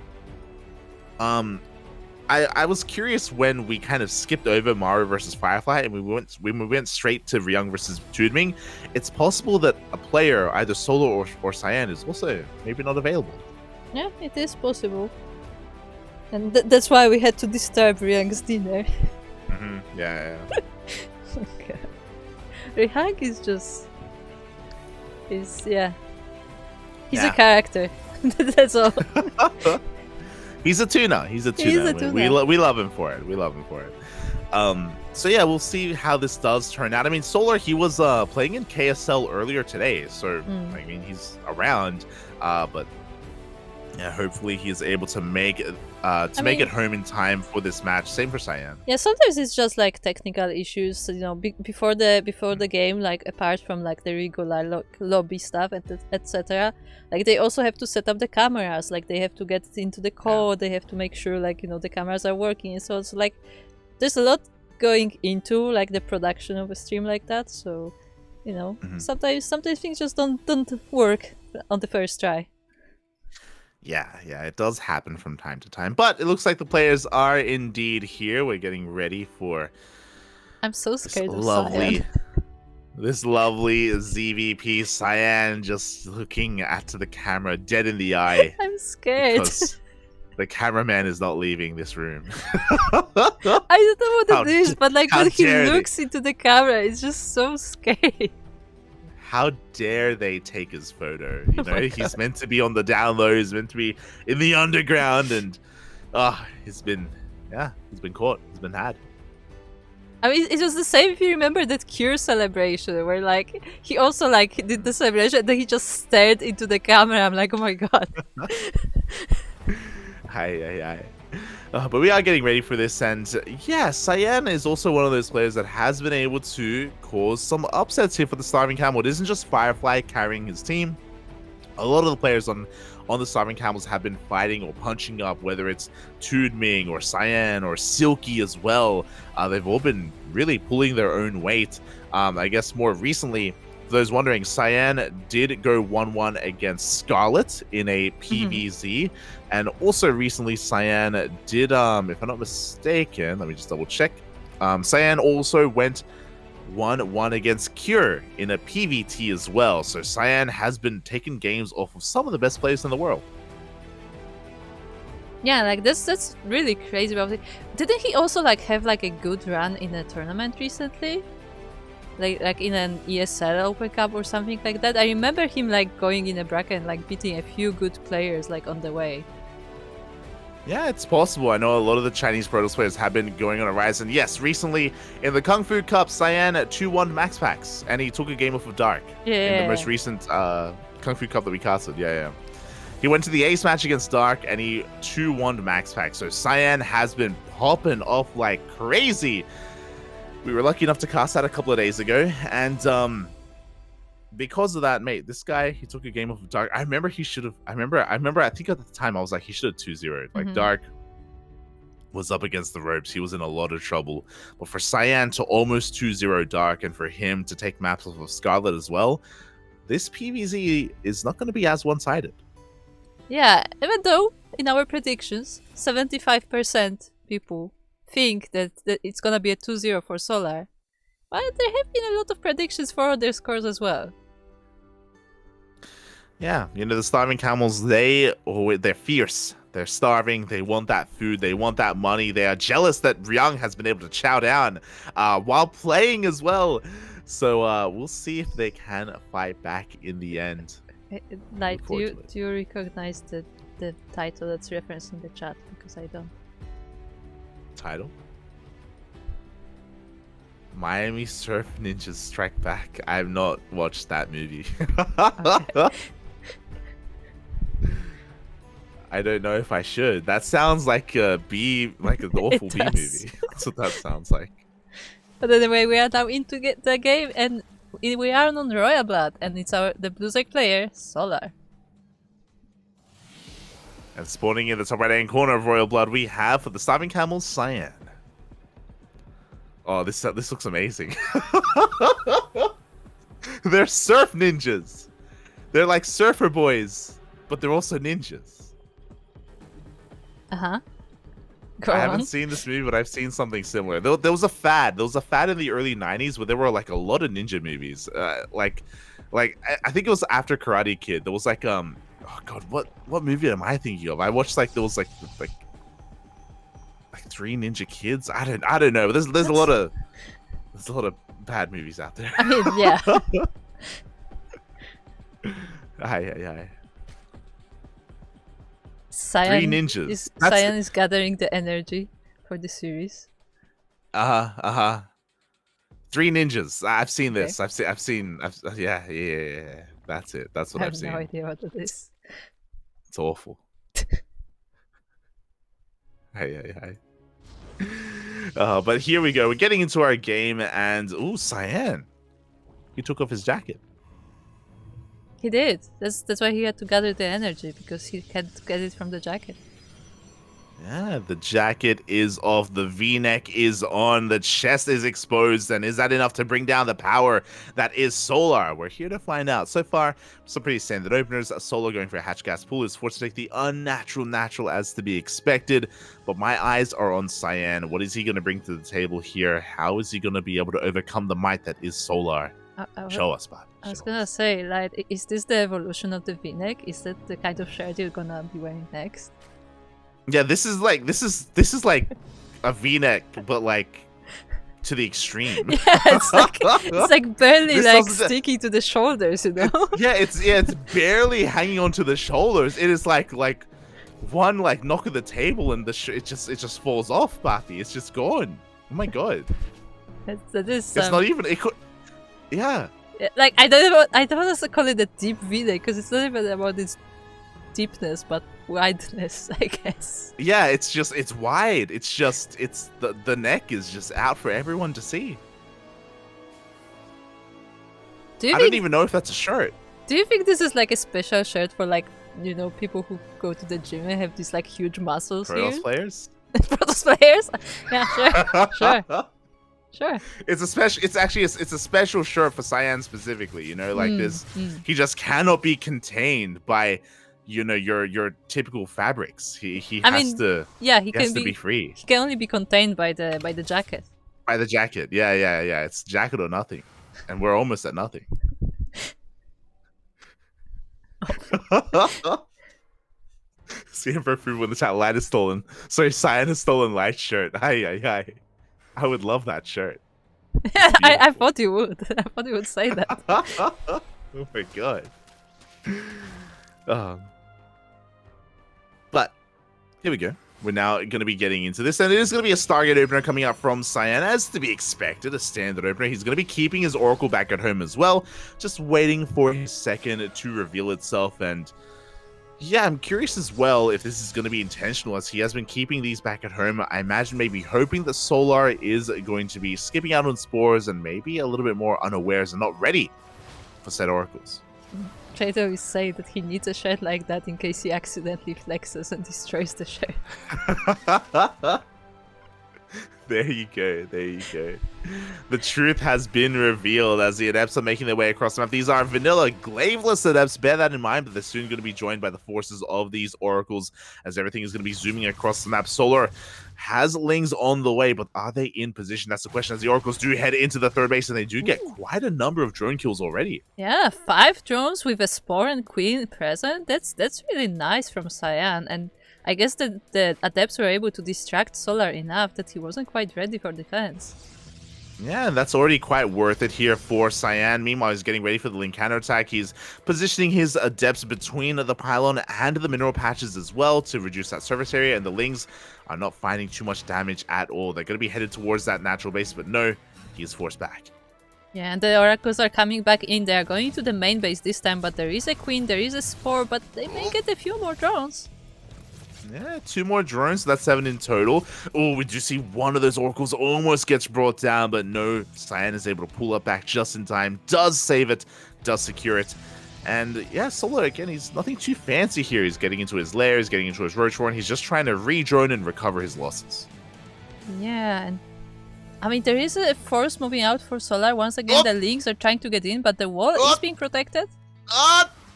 I was curious when we kind of skipped over Maru versus Firefly and we went straight to Ryung versus TooDming. It's possible that a player, either Solo or Cyan, is also maybe not available. Yeah, it is possible. And that's why we had to disturb Ryung's dinner. Yeah. Okay. Ryung is just... He's a character. That's all. He's a tuna. He's a tuna. We love him for it. So yeah, we'll see how this does turn out. I mean, Solar, he was playing in KSL earlier today, so I mean, he's around, but yeah, hopefully he's able to make it home in time for this match. Same for Cyan. Yeah, sometimes it's just like technical issues, before the game, like apart from like the regular lobby stuff, etc. Like they also have to set up the cameras, like they have to get into the code, they have to make sure like the cameras are working. So it's like there's a lot going into like the production of a stream like that. So sometimes things just don't work on the first try. Yeah, it does happen from time to time. But it looks like the players are indeed here. We're getting ready for I'm so scared of Cyan. This lovely ZVP Cyan just looking at the camera dead in the eye. I'm scared. Because the cameraman is not leaving this room. I don't know what it is, but like when he looks into the camera, it's just so scary. how dare they take his photo? You Oh know, my he's God. meant to be on the down low. He's meant to be in the underground, and he's been caught. He's been had. I mean, it was the same if you remember that Cure celebration where like he also like did the celebration and then he just stared into the camera. I'm like, oh my God. Hi. But we are getting ready for this, and yeah, Cyan is also one of those players that has been able to cause some upsets here for the Starving Camel. It isn't just Firefly carrying his team. A lot of the players on the Starving Camels have been fighting or punching up, whether it's TooDming or Cyan or Silky as well. They've all been really pulling their own weight. I guess more recently, for those wondering, Cyan did go 1-1 against Scarlet in a PvZ. And also recently, Cyan did, if I'm not mistaken, let me just double check. Cyan also went 1-1 against Cure in a PvT as well. So Cyan has been taking games off of some of the best players in the world. Yeah, like that's really crazy about it. Didn't he also like have like a good run in a tournament recently? Like in an ESL Open Cup or something like that? I remember him like going in a bracket and like beating a few good players like on the way. Yeah, it's possible. I know a lot of the Chinese Protoss players have been going on a rise. And yes, recently in the Kung Fu Cup, Cyan 2-1 Max Packs. And he took a game off of Dark. Yeah. In the most recent Kung Fu Cup that we casted. Yeah. He went to the ace match against Dark and he 2-1 Max Pack. So Cyan has been popping off like crazy. We were lucky enough to cast that a couple of days ago. And because of that, mate, this guy, he took a game off of Dark. I remember he should have. I think at the time I was like, he should have 2-0'd. Like, Dark was up against the ropes. He was in a lot of trouble. But for Cyan to almost 2-0 Dark and for him to take maps off of Scarlet as well, this PvZ is not going to be as one-sided. Yeah, even though in our predictions, 75% people think that it's going to be a 2-0 for Solar. But there have been a lot of predictions for other scores as well. Yeah, you know, the Starving Camels, they're fierce. They're starving. They want that food. They want that money. They are jealous that Ryung has been able to chow down while playing as well. So we'll see if they can fight back in the end. Like, do you recognize the title that's referenced in the chat? Because I don't. Title? Miami Surf Ninjas Strike Back. I have not watched that movie. I don't know if I should. That sounds like an awful B movie. That's what that sounds like. But anyway, we are now into the game, and we are on Royal Blood, and it's the Blue Zerg player Solar. And spawning in the top right-hand corner of Royal Blood, we have for the Starving Camels, Cyan. Oh, this looks amazing. They're surf ninjas. They're like surfer boys, but they're also ninjas. I haven't seen this movie, but I've seen something similar. There was a fad. There was a fad in the early 90s where there were like a lot of ninja movies. Like I think it was after Karate Kid. There was like oh god, what movie am I thinking of? I watched like there was like Three Ninja Kids. I don't know. There's a lot of bad movies out there. I mean, yeah. Hi. Cyan Three ninjas. Cyan is gathering the energy for the series. Three ninjas. I've seen this. Okay. I've seen. Yeah. That's it. That's what I've seen. I have no idea what it is. It's awful. Hi. But here we go. We're getting into our game, and Cyan. He took off his jacket. He did. That's why he had to gather the energy, because he can't get it from the jacket. Yeah, the jacket is off, the V-neck is on, the chest is exposed, and is that enough to bring down the power that is Solar? We're here to find out. So far, some pretty standard openers. Solar going for a hatch gas pool is forced to take the unnatural natural as to be expected, but my eyes are on Cyan. What is he going to bring to the table here? How is he going to be able to overcome the might that is Solar? Show us, Bob. I was gonna say, like, is this the evolution of the V-neck? Is that the kind of shirt you're gonna be wearing next? Yeah, this is like a V-neck, but like to the extreme. Yeah, it's like barely This like doesn't- sticking to the shoulders, you know. It's barely hanging onto the shoulders. It is like one like knock of the table and it just falls off, Bathy. It's just gone. Oh my god. That is. It's not even. It could. Yeah. Like I don't want to call it a deep V-neck because it's not even about its deepness but wideness, I guess. Yeah. It's wide. It's the neck is just out for everyone to see. I don't even know if that's a shirt. Do you think this is like a special shirt for like, you know, people who go to the gym and have these like huge muscles Protoss here? players. Protoss players? Yeah, sure. Sure. It's a special shirt for Cyan specifically, you know, like this. He just cannot be contained by, you know, your typical fabrics. He has to be free. He can only be contained by the jacket. By the jacket. Yeah. It's jacket or nothing. And we're almost at nothing. See him for food when the chat light is stolen. Sorry, Cyan has stolen Light's shirt. Hi. I would love that shirt. I thought you would. I thought you would say that. Oh my god. But here we go. We're now going to be getting into this, and it is going to be a Stargate opener coming up from Cyan, as to be expected, a standard opener. He's going to be keeping his Oracle back at home as well, just waiting for his second to reveal itself. And yeah, I'm curious as well if this is going to be intentional, as he has been keeping these back at home. I imagine maybe hoping that Solar is going to be skipping out on spores and maybe a little bit more unawares and not ready for said Oracles. Trader is saying that he needs a shirt like that in case he accidentally flexes and destroys the shirt. There you go. The truth has been revealed as the Adepts are making their way across the map. These are vanilla, glaveless Adepts. Bear that in mind, but they're soon going to be joined by the forces of these Oracles, as everything is going to be zooming across the map. Solar has Lings on the way, but are they in position? That's the question, as the Oracles do head into the third base, and they do get quite a number of drone kills already. Yeah, 5 drones with a Spore and Queen present. That's really nice from Cyan, and I guess that the Adepts were able to distract Solar enough that he wasn't quite ready for defense. Yeah, and that's already quite worth it here for Cyan. Meanwhile, he's getting ready for the Link counterattack. He's positioning his Adepts between the pylon and the mineral patches as well to reduce that surface area, and the Lings are not finding too much damage at all. They're going to be headed towards that natural base, but no, he is forced back. Yeah, and the Oracles are coming back in. They are going to the main base this time, but there is a Queen, there is a Spore, but they may get a few more drones. Yeah, 2 more drones, so that's 7 in total. Oh, we do see one of those Oracles almost gets brought down, but no, Cyan is able to pull it back just in time, does save it, does secure it. And yeah, Solar, again, he's nothing too fancy here. He's getting into his lair, he's getting into his roach horn, he's just trying to re-drone and recover his losses. Yeah, and I mean, there is a force moving out for Solar. Once again, the Lings are trying to get in, but the wall is being protected.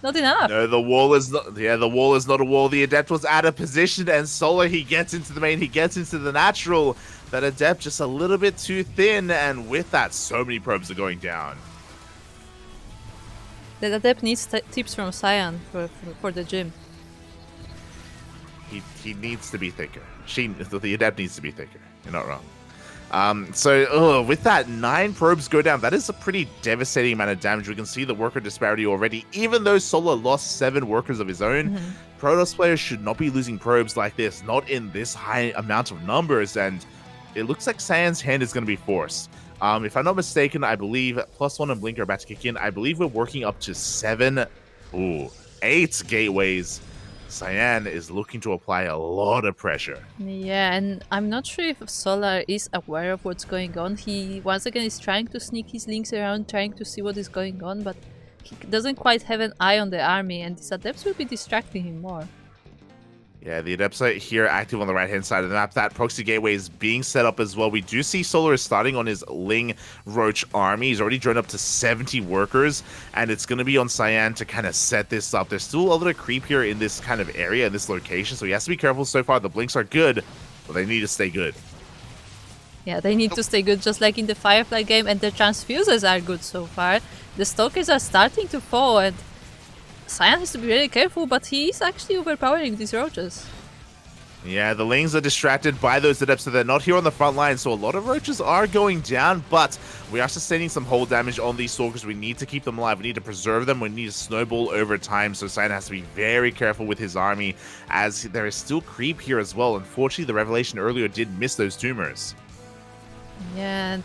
Not enough. No, the wall is not. Yeah, the wall is not a wall. The Adept was out of position, and Solar, he gets into the main. He gets into the natural. That Adept just a little bit too thin, and with that, so many probes are going down. The Adept needs tips from Cyan for the gym. He needs to be thicker. The Adept needs to be thicker. You're not wrong. So with that, 9 probes go down. That is a pretty devastating amount of damage. We can see the worker disparity already. Even though Solar lost 7 workers of his own, Protoss players should not be losing probes like this, not in this high amount of numbers. And it looks like Cyan's hand is going to be forced. If I'm not mistaken, I believe +1 and Blink are about to kick in. I believe we're working up to 8 gateways. Cyan is looking to apply a lot of pressure. Yeah, and I'm not sure if Solar is aware of what's going on. He, once again, is trying to sneak his Lings around, trying to see what is going on, but he doesn't quite have an eye on the army, and these Adepts will be distracting him more. Yeah, the Adepts are here active on the right-hand side of the map. That proxy gateway is being set up as well. We do see Solar is starting on his Ling Roach army. He's already drawn up to 70 workers, and it's going to be on Cyan to kind of set this up. There's still a little creep here in this kind of area, in this location, so he has to be careful. So far, the Blinks are good, but they need to stay good. Yeah, they need to stay good, just like in the Firefly game, and the Transfuses are good so far. The Stalkers are starting to fall, and Cyan has to be really careful, but he is actually overpowering these roaches. Yeah, the Lings are distracted by those adepts, so they're not here on the front line, so a lot of roaches are going down, but we are sustaining some hull damage on these stalkers. We need to keep them alive. We need to preserve them. We need to snowball over time, so Cyan has to be very careful with his army, as there is still creep here as well. Unfortunately, the revelation earlier did miss those tumors. Yeah, and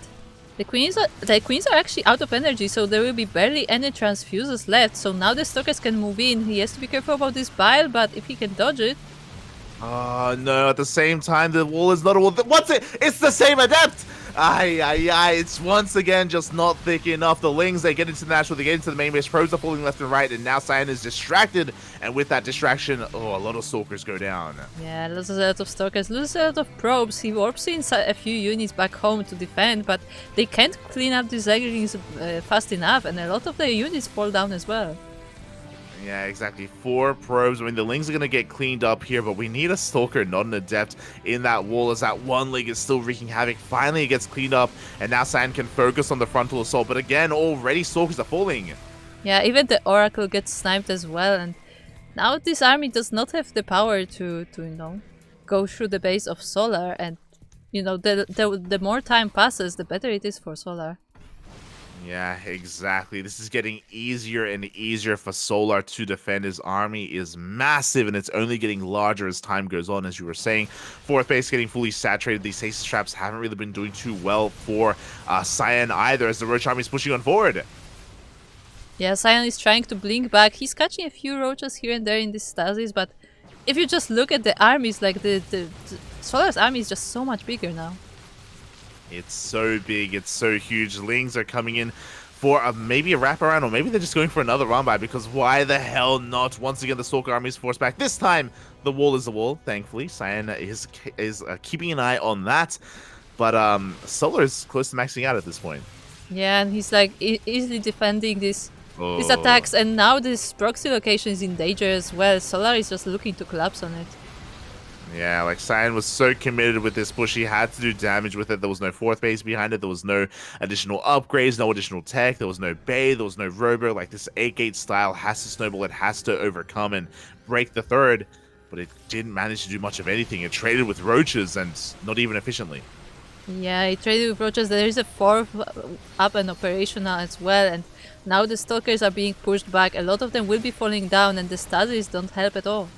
the queens are actually out of energy, so there will be barely any transfuses left. So now the stalkers can move in. He has to be careful about this bile, but if he can dodge it. Oh, no, at the same time, the wall is not a wall. What's it? It's the same adept! It's once again just not thick enough. The Lings, they get into the natural, they get into the main base. Pros are falling left and right, and now Cyan is distracted. And with that distraction, a lot of stalkers go down. Yeah, loses a lot of stalkers, loses a lot of probes. He warps in a few units back home to defend, but they can't clean up these Ducklings fast enough, and a lot of their units fall down as well. Yeah, exactly. 4 probes. I mean, the Lings are going to get cleaned up here, but we need a Stalker, not an Adept, in that wall, as that one leg is still wreaking havoc. Finally, it gets cleaned up, and now Cyan can focus on the frontal assault. But again, already Stalkers are falling. Yeah, even the Oracle gets sniped as well, and now this army does not have the power to go through the base of Solar, and, the more time passes, the better it is for Solar. Yeah, exactly. This is getting easier and easier for Solar to defend. His army is massive, and it's only getting larger as time goes on, as you were saying. 4th base getting fully saturated. These stasis traps haven't really been doing too well for Cyan either, as the Roach army is pushing on forward. Yeah, Cyan is trying to blink back. He's catching a few roaches here and there in this stasis, but if you just look at the armies, like the Solar's army is just so much bigger now. It's so big, it's so huge. Lings are coming in for maybe a wraparound, or maybe they're just going for another round by, because why the hell not? Once again, the Stalker army is forced back. This time, the wall is the wall, thankfully. Cyan is keeping an eye on that, but Solar is close to maxing out at this point. Yeah, and he's like easily defending these attacks, and now this proxy location is in danger as well. Solar is just looking to collapse on it. Yeah, like Cyan was so committed with this push, he had to do damage with it. There was no 4th base behind it. There was no additional upgrades, no additional tech. There was no Bay, there was no Robo. Like, this 8-gate style has to snowball. It has to overcome and break the 3rd. But it didn't manage to do much of anything. It traded with roaches, and not even efficiently. Yeah, it traded with roaches. There is a 4th up and operational as well. And now the Stalkers are being pushed back. A lot of them will be falling down, and the stasis don't help at all.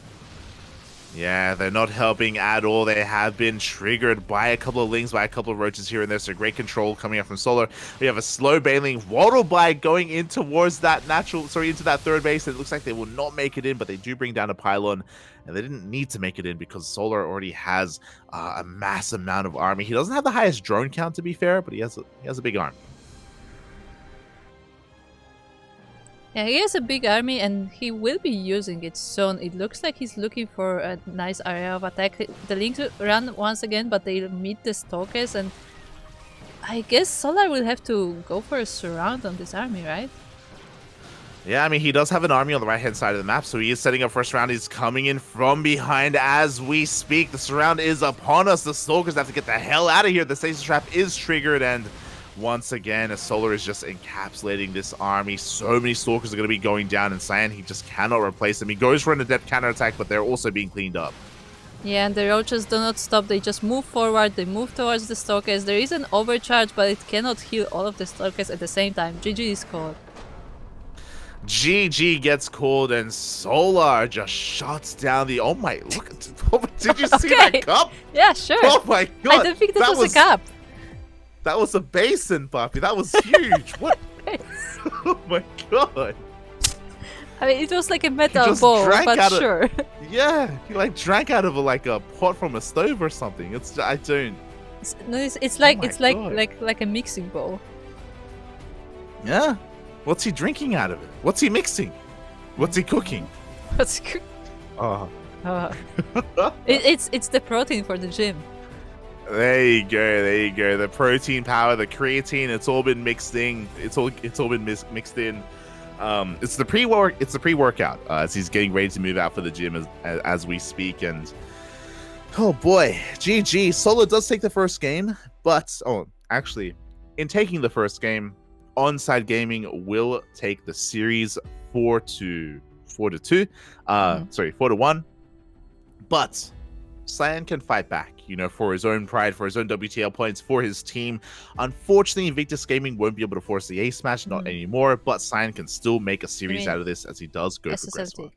Yeah, they're not helping at all. They have been triggered by a couple of Lings, by a couple of roaches here and there. So great control coming up from Solar. We have a slow bailing Waddle by going in towards that into that 3rd base. And it looks like they will not make it in, but they do bring down a pylon. And they didn't need to make it in because Solar already has a massive amount of army. He doesn't have the highest drone count, to be fair, but he has a big arm. Yeah, he has a big army, and he will be using it soon. It looks like he's looking for a nice area of attack. The Lings run once again, but they meet the Stalkers, and I guess Solar will have to go for a surround on this army, right? Yeah, I mean, he does have an army on the right-hand side of the map, so he is setting up for a surround. He's coming in from behind as we speak. The surround is upon us. The Stalkers have to get the hell out of here. The stasis trap is triggered, and once again, as Solar is just encapsulating this army. So many Stalkers are going to be going down, and Cyan, he just cannot replace them. He goes for an adept counterattack, but they're also being cleaned up. Yeah, and the roaches do not stop. They just move forward. They move towards the Stalkers. There is an overcharge, but it cannot heal all of the Stalkers at the same time. GG is called. GG gets called, and Solar just shuts down the... Oh my... Look! Did you see that cup? Yeah, sure. Oh my god! I don't think that was a cup. That was a basin, Puppy. That was huge. What? Oh my god. I mean, it was like a metal bowl, but sure. Yeah, he like drank out of a pot from a stove or something. It's like a mixing bowl. Yeah. What's he drinking out of it? What's he mixing? What's he cooking? What's cooking? Oh. It's the protein for the gym. There you go. The protein powder, the creatine, it's all been mixed in. It's all been mixed in. It's the pre-workout as he's getting ready to move out for the gym as we speak. And oh boy, GG. Solar does take the first game, but actually, in taking the first game, Onsyde Gaming will take the series 4-1. But Cyan can fight back, for his own pride, for his own WTL points, for his team. Unfortunately, Invictus Gaming won't be able to force the ace match, not anymore, but Cyan can still make a series out of this as he does go for Gressma.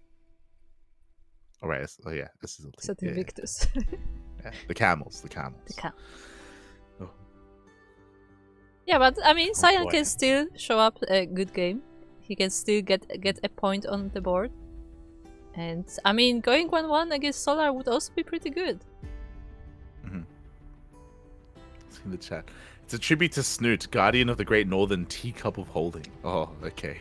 All right. Oh, yeah. SSLT. Except Invictus. Yeah. The camels. Oh. Yeah, but I mean, Cyan can still show up a good game. He can still get a point on the board. And I mean, going 1-1 against Solar would also be pretty good. See in the chat. It's a tribute to Snoot, guardian of the Great Northern Teacup of Holding. Oh, okay.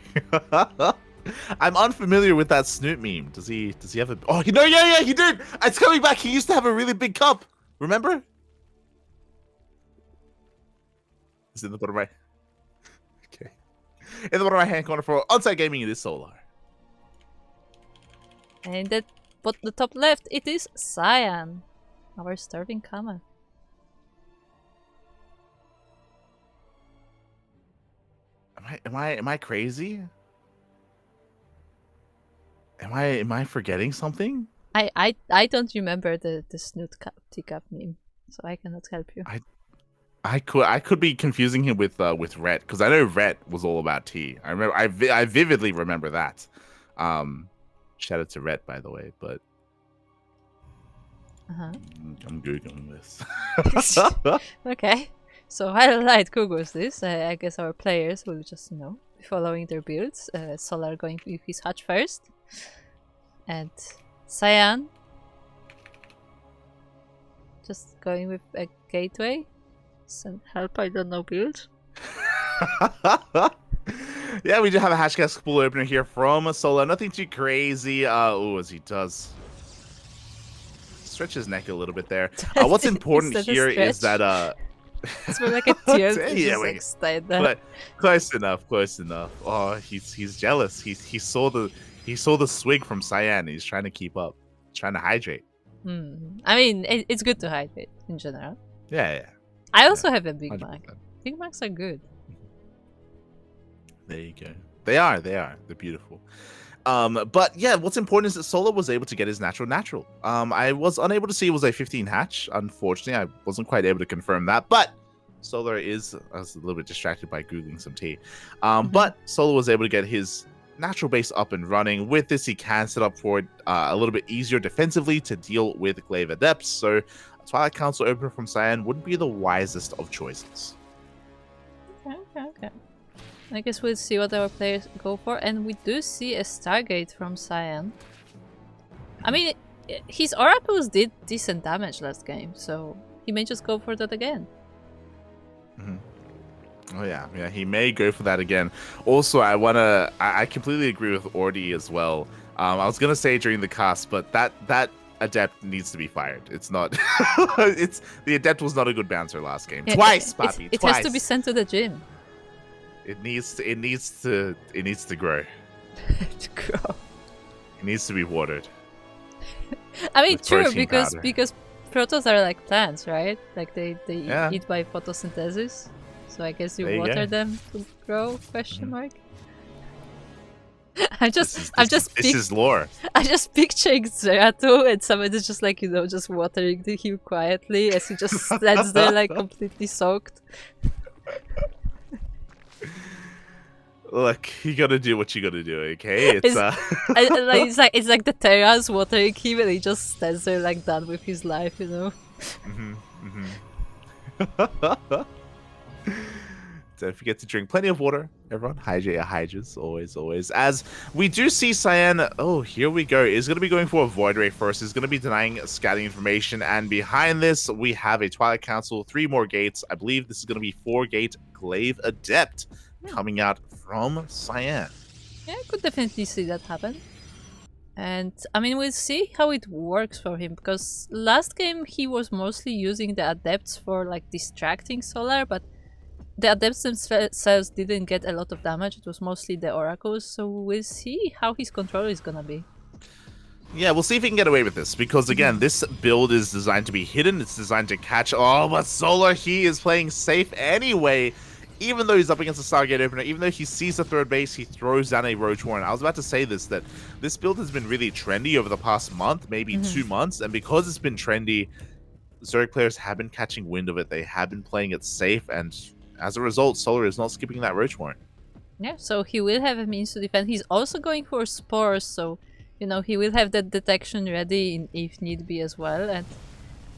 I'm unfamiliar with that Snoot meme. Does he have a? Oh, no, yeah, he did. It's coming back. He used to have a really big cup. Remember? It's in the bottom right. Okay. In the bottom right hand corner for Onsyde Gaming, it is Solar. And that, but the top left, it is Cyan, our starving comer. Am I crazy? Am I forgetting something? I don't remember the Snoot teacup meme, so I cannot help you. I could be confusing him with Rhett, because I know Rhett was all about tea. I remember I vividly remember that. Shout out to Rhett, by the way, but I'm googling this. Okay, so highlight Googles this. I guess our players will just be following their builds. Solar going with his hatch first, and Cyan just going with a gateway. Send help, I don't know build. Yeah, we do have a Hashcast spool opener here from Solar. Nothing too crazy. As he does stretch his neck a little bit there. What's important here is that it's more like a tear. But close enough. Oh, he's jealous. He saw the swig from Cyan. He's trying to keep up, trying to hydrate. I mean, it's good to hydrate in general. Yeah. I also have a Big 100%. Mac. Big Macs are good. There you go. They are. They're beautiful. But yeah, what's important is that Solar was able to get his natural. I was unable to see it was a 15 hatch. Unfortunately, I wasn't quite able to confirm that. But Solar I was a little bit distracted by googling some tea. But Solar was able to get his natural base up and running. With this, he can set up for it a little bit easier defensively to deal with Glaive Adepts. So Twilight Council opener from Cyan wouldn't be the wisest of choices. Okay. I guess we'll see what our players go for, and we do see a Stargate from Cyan. I mean, his Oracles did decent damage last game, so he may just go for that again. Oh yeah, he may go for that again. Also, I completely agree with Ordi as well. I was gonna say during the cast, but that Adept needs to be fired. It's not. The Adept was not a good bouncer last game. Yeah, Twice, Papi. It has to be sent to the gym. It needs to grow. To grow. It needs to be watered. I mean, true, because protos are like plants, right? Like they eat by photosynthesis. So I guess you water them to grow? Question mark. This is lore. I just picturing Zeratul and somebody's just like, just watering him quietly as he just stands there like completely soaked. Look, you gotta do what you gotta do, okay? It's like the Terras watering him and he just stands there like done with his life, Don't forget to drink plenty of water, everyone. Hydrate your hydras, always. As we do see Cyan, here we go, is going to be going for a Void Ray first. Is going to be denying scouting information. And behind this, we have a Twilight Council, 3 more gates. I believe this is going to be 4-gate Glaive Adept coming out from Cyan. Yeah, I could definitely see that happen. And, I mean, we'll see how it works for him. Because last game, he was mostly using the Adepts for, like, distracting Solar. But the Adepts themselves didn't get a lot of damage. It was mostly the Oracles, so we'll see how his control is gonna be. Yeah, we'll see if he can get away with this, because again, this build is designed to be hidden. It's designed to catch. Oh, but Solar, he is playing safe anyway. even though he's up against the Stargate opener, even though he sees the third base, he throws down a Roach Warren. I was about to say this, that this build has been really trendy over the past month, maybe 2 months, and because it's been trendy, Zerg players have been catching wind of it. They have been playing it safe, and as a result, Solar is not skipping that Roach Warren. Yeah, so he will have a means to defend. He's also going for spores, so you know he will have that detection ready if need be as well. And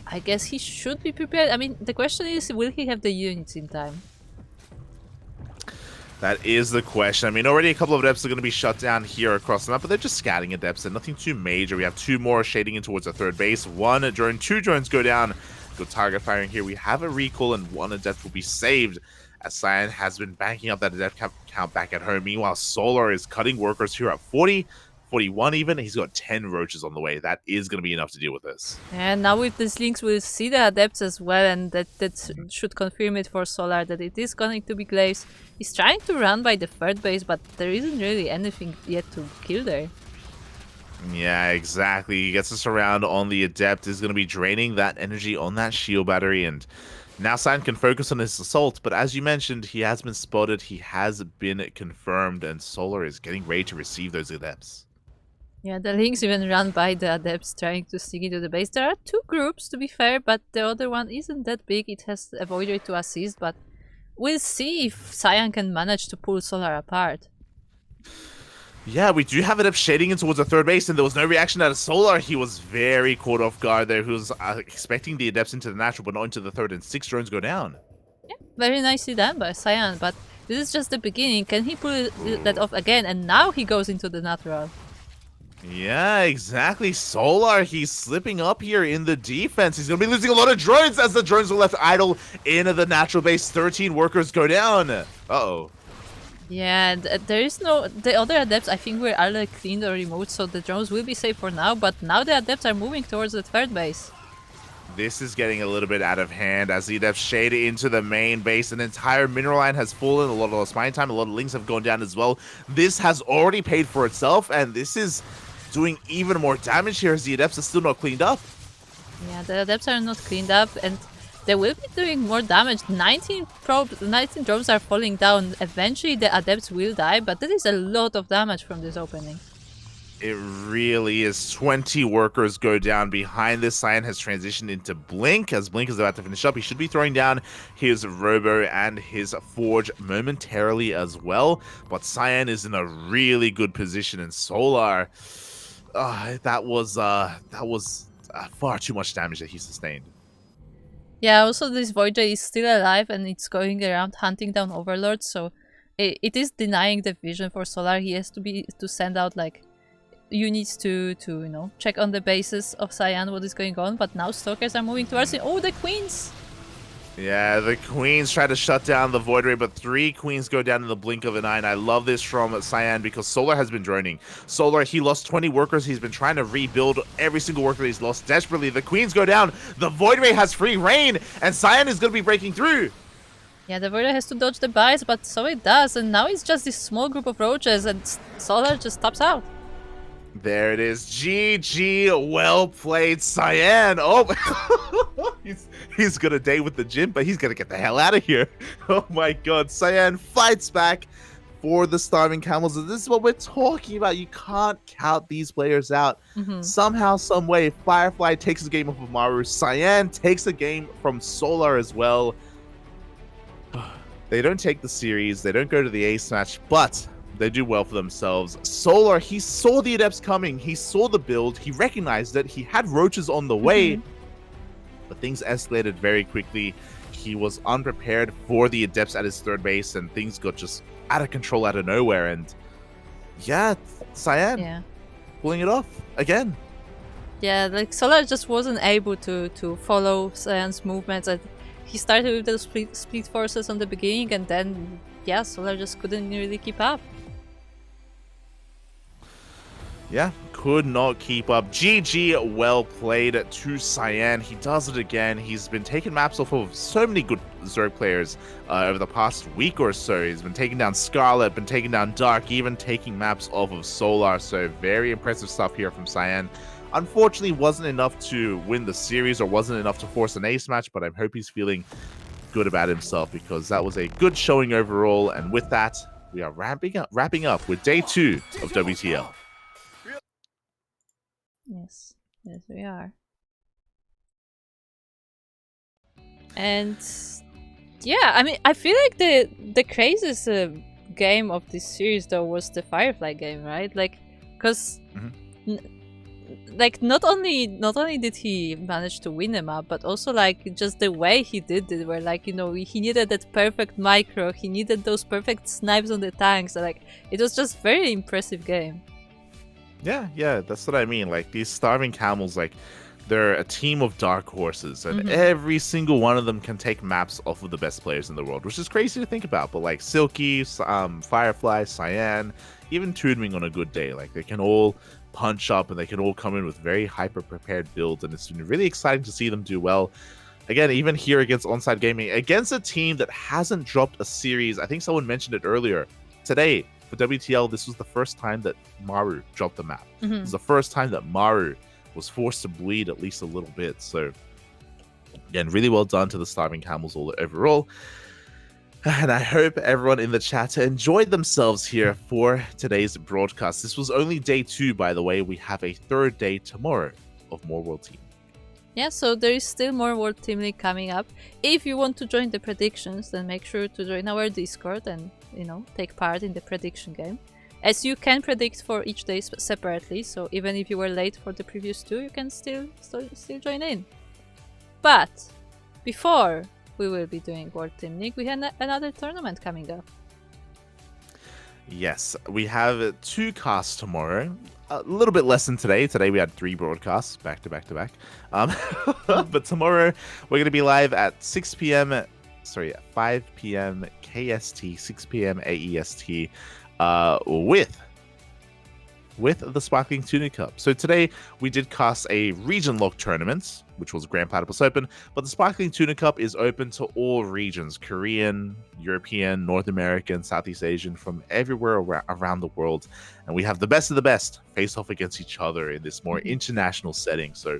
I guess he should be prepared. I mean, the question is, will he have the units in time? That is the question. I mean, already a couple of adepts are going to be shut down here across the map, but they're just scatting adepts and nothing too major. We have 2 more shading in towards the third base. 1 drone, 2 drones go down. Good target firing here. We have a recall and 1 adept will be saved, as Cyan has been banking up that adept count back at home. Meanwhile, Solar is cutting workers here at 40, 41 even. He's got 10 roaches on the way. That is going to be enough to deal with this. And now with these links, we'll see the adepts as well, and that should confirm it for Solar that it is going to be Glaives. He's trying to run by the third base, but there isn't really anything yet to kill there. Yeah, exactly. He gets us around on the adept, is going to be draining that energy on that shield battery, and now Cyan can focus on his assault, but as you mentioned, he has been spotted, he has been confirmed, and Solar is getting ready to receive those adepts. Yeah, the links even run by the adepts trying to sneak into the base. There are 2 groups, to be fair, but the other one isn't that big. It has a void ray to assist, but we'll see if Cyan can manage to pull Solar apart. Yeah, we do have it up shading in towards the third base, and there was no reaction out of Solar. He was very caught off guard there. He was expecting the adepts into the natural, but not into the third, and 6 drones go down. Yeah, very nicely done by Cyan, but this is just the beginning. Can he pull that off again? And now he goes into the natural. Yeah, exactly. Solar, he's slipping up here in the defense. He's going to be losing a lot of drones as the drones are left idle in the natural base. 13 workers go down. Uh-oh. Yeah, there is no... The other adepts, I think, were either cleaned or removed, so the drones will be safe for now, but now the adepts are moving towards the third base. This is getting a little bit out of hand as the adepts shade into the main base. An entire mineral line has fallen, a lot of spine time, a lot of links have gone down as well. This has already paid for itself, and this is doing even more damage here as the adepts are still not cleaned up. Yeah, the adepts are not cleaned up, and they will be doing more damage. 19 drones are falling down. Eventually the adepts will die, but that is a lot of damage from this opening. It really is. 20 workers go down behind this. Cyan has transitioned into Blink, as Blink is about to finish up. He should be throwing down his Robo and his Forge momentarily as well, but Cyan is in a really good position, and Solar, that was far too much damage that he sustained. Yeah, also this Void Ray is still alive and it's going around hunting down Overlords, so it is denying the vision for Solar. He has to send out like units to you know, check on the bases of Cyan what is going on, but now Stalkers are moving towards him. Oh, the Queens! Yeah, the Queens try to shut down the Void Ray, but 3 Queens go down in the blink of an eye. And I love this from Cyan because Solar has been droning. Solar, he lost 20 workers. He's been trying to rebuild every single worker that he's lost desperately. The Queens go down. The Void Ray has free reign, and Cyan is going to be breaking through. Yeah, the Void Ray has to dodge the bites, but so it does. And now it's just this small group of roaches, and Solar just tops out. There it is. GG. Well played, Cyan. Oh, he's gonna date with the gym, but he's gonna get the hell out of here. Oh my god. Cyan fights back for the Starving Camels. And this is what we're talking about. You can't count these players out. Somehow, some way, Firefly takes the game off of Maru. Cyan takes the game from Solar as well. They don't take the series. They don't go to the ace match, but they do well for themselves. Solar, he saw the adepts coming. He saw the build. He recognized it. He had roaches on the way. But things escalated very quickly. He was unprepared for the adepts at his third base, and things got just out of control out of nowhere. And yeah, Cyan pulling it off again. Yeah, like Solar just wasn't able to follow Cyan's movements. He started with those split forces on the beginning, and then yeah, Solar just couldn't really keep up. Yeah, could not keep up. GG, well played to Cyan. He does it again. He's been taking maps off of so many good Zerg players over the past week or so. He's been taking down Scarlet, been taking down Dark, even taking maps off of Solar. So very impressive stuff here from Cyan. Unfortunately, wasn't enough to win the series or wasn't enough to force an ace match, but I hope he's feeling good about himself because that was a good showing overall. And with that, we are wrapping up with day 2 of WTL. Yes, we are. And yeah, I mean, I feel like the craziest game of this series though was the Firefly game, right? Like, because like not only did he manage to win a map, but also like just the way he did it, where like, you know, he needed that perfect micro, he needed those perfect snipes on the tanks. Like, it was just very impressive game. Yeah, that's what I mean. Like, these starving camels, like, they're a team of dark horses, and every single one of them can take maps off of the best players in the world, which is crazy to think about. But like Silky, Firefly, Cyan, even TooDming on a good day, like they can all punch up and they can all come in with very hyper prepared builds, and it's been really exciting to see them do well. Again, even here against Onsyde Gaming, against a team that hasn't dropped a series. I think someone mentioned it earlier today. For WTL, this was the first time that Maru dropped the map. It was the first time that Maru was forced to bleed at least a little bit. So, again, really well done to the Starving Camels all overall. And I hope everyone in the chat enjoyed themselves here for today's broadcast. This was only day 2, by the way. We have a 3rd day tomorrow of more World Team. Yeah, so there is still more World Team League coming up. If you want to join the predictions, then make sure to join our Discord and, you know, take part in the prediction game. As you can predict for each day separately, so even if you were late for the previous 2, you can still join in. But before we will be doing World Team League, we have another tournament coming up. Yes, we have 2 casts tomorrow. A little bit less than today. Today we had 3 broadcasts back to back to back. But tomorrow we're going to be live at 6 p.m. Sorry, 5 p.m. KST, 6 p.m. AEST, with the Sparkling Tuna Cup. So today we did cast a region lock tournament, which was Grand Platypus Open, but the Sparkling Tuna Cup is open to all regions: Korean, European, North American, Southeast Asian, from everywhere around the world. And we have the best of the best face off against each other in this more international setting. So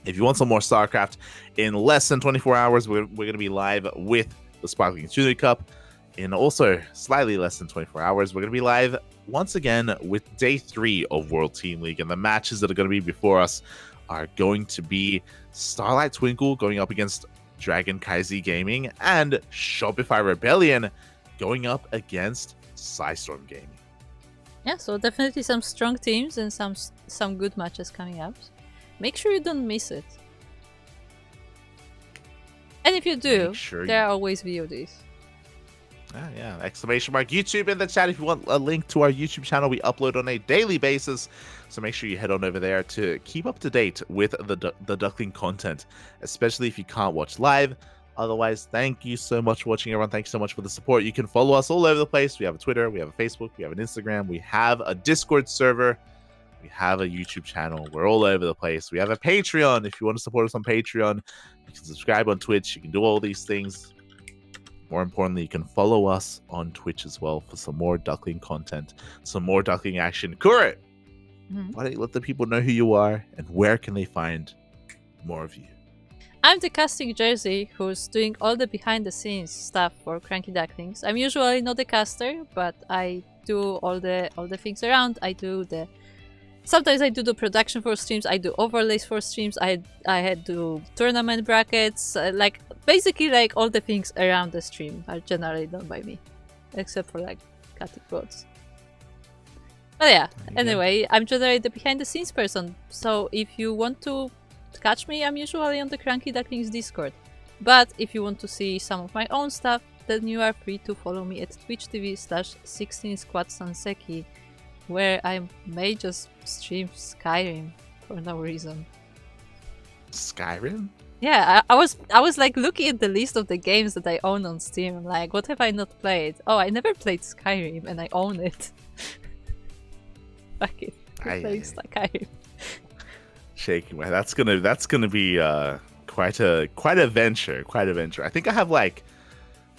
if you want some more StarCraft in less than 24 hours, we're going to be live with the Sparkling Tuna Cup. In also slightly less than 24 hours, we're going to be live once again with day 3 of World Team League. And the matches that are going to be before us are going to be Starlight Twinkle going up against Dragon Kaizi Gaming, and Shopify Rebellion going up against Psystorm Gaming. Yeah, so definitely some strong teams and some good matches coming up. Make sure you don't miss it. And if you do, there are always VODs. Yeah, exclamation mark YouTube in the chat if you want a link to our YouTube channel. We upload on a daily basis, so make sure you head on over there to keep up to date with the Duckling content, especially if you can't watch live. Otherwise, thank you so much for watching, everyone. Thank you so much for the support. You can follow us all over the place. We have a Twitter, we have a Facebook, we have an Instagram, we have a Discord server, we have a YouTube channel. We're all over the place. We have a Patreon. If you want to support us on Patreon, you can subscribe on Twitch. You can do all these things. More importantly, you can follow us on Twitch as well for some more Duckling content, some more Duckling action. Kura, why don't you let the people know who you are and where can they find more of you? I'm the casting Jersey, who's doing all the behind-the-scenes stuff for CranKy Ducklings. I'm usually not the caster, but I do all the things around. Sometimes I do the production for streams, I do overlays for streams, I do tournament brackets, basically like all the things around the stream are generally done by me, except for like cutting boards. But yeah, anyway, I'm generally the behind the scenes person, so if you want to catch me, I'm usually on the CranKy Ducklings Discord. But if you want to see some of my own stuff, then you are free to follow me at twitch.tv/16squadsanseki, where I may just stream Skyrim for no reason. Skyrim? Yeah, I was like looking at the list of the games that I own on Steam. I'm like, what have I not played? Oh, I never played Skyrim, and I own it. Fuck it, I'm playing Skyrim. Shaking my head. That's gonna be quite a venture. I think I have like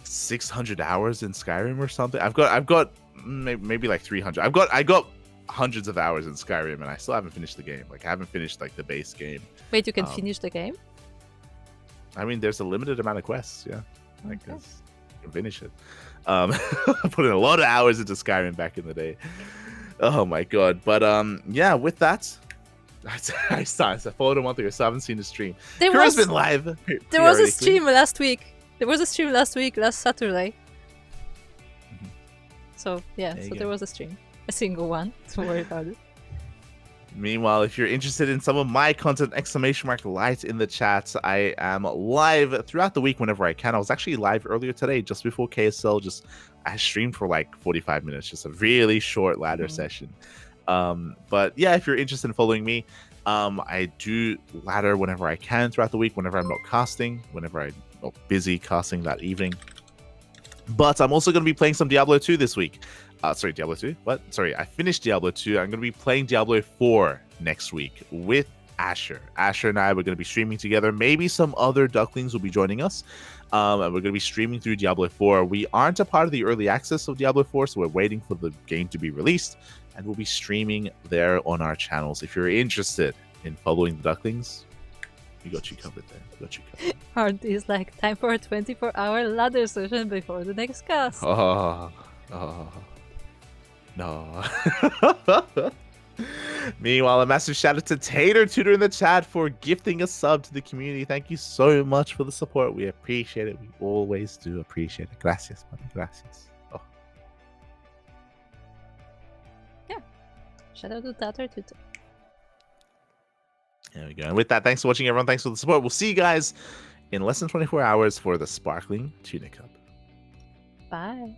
600 hours in Skyrim or something. I've got maybe like 300. I got hundreds of hours in Skyrim, and I still haven't finished the game. Like, I haven't finished like the base game. Wait, you can finish the game? I mean, there's a limited amount of quests. Yeah, I Okay. guess you can finish it. Put in a lot of hours into Skyrim back in the day. Oh my god! But yeah, with that, I followed him on through. So I haven't seen the stream. Kura's been live. There was a stream last week. There was a stream last Saturday. So yeah, there was a stream. A single one. Don't worry about it. Meanwhile, if you're interested in some of my content, !light in the chat. I am live throughout the week whenever I can. I was actually live earlier today, just before KSL. I streamed for like 45 minutes, just a really short ladder session. But yeah, if you're interested in following me, I do ladder whenever I can throughout the week, whenever I'm not casting, whenever I'm not busy casting that evening. But I'm also going to be playing some Diablo 2 this week. Sorry, Diablo 2? What? Sorry, I finished Diablo 2. I'm going to be playing Diablo 4 next week with Asher. Asher and I, we're going to be streaming together. Maybe some other Ducklings will be joining us. And we're going to be streaming through Diablo 4. We aren't a part of the early access of Diablo 4, so we're waiting for the game to be released. And we'll be streaming there on our channels. If you're interested in following the Ducklings, we got you covered there. We got you covered. Hard is like time for a 24-hour ladder session before the next cast. Oh, no. Meanwhile, a massive shout out to Tater Tutor in the chat for gifting a sub to the community. Thank you so much for the support. We appreciate it. We always do appreciate it. Gracias, man. Gracias. Oh. Yeah. Shout out to Tater Tutor. There we go. And with that, thanks for watching, everyone. Thanks for the support. We'll see you guys in less than 24 hours for the Sparkling Tuna Cup. Bye.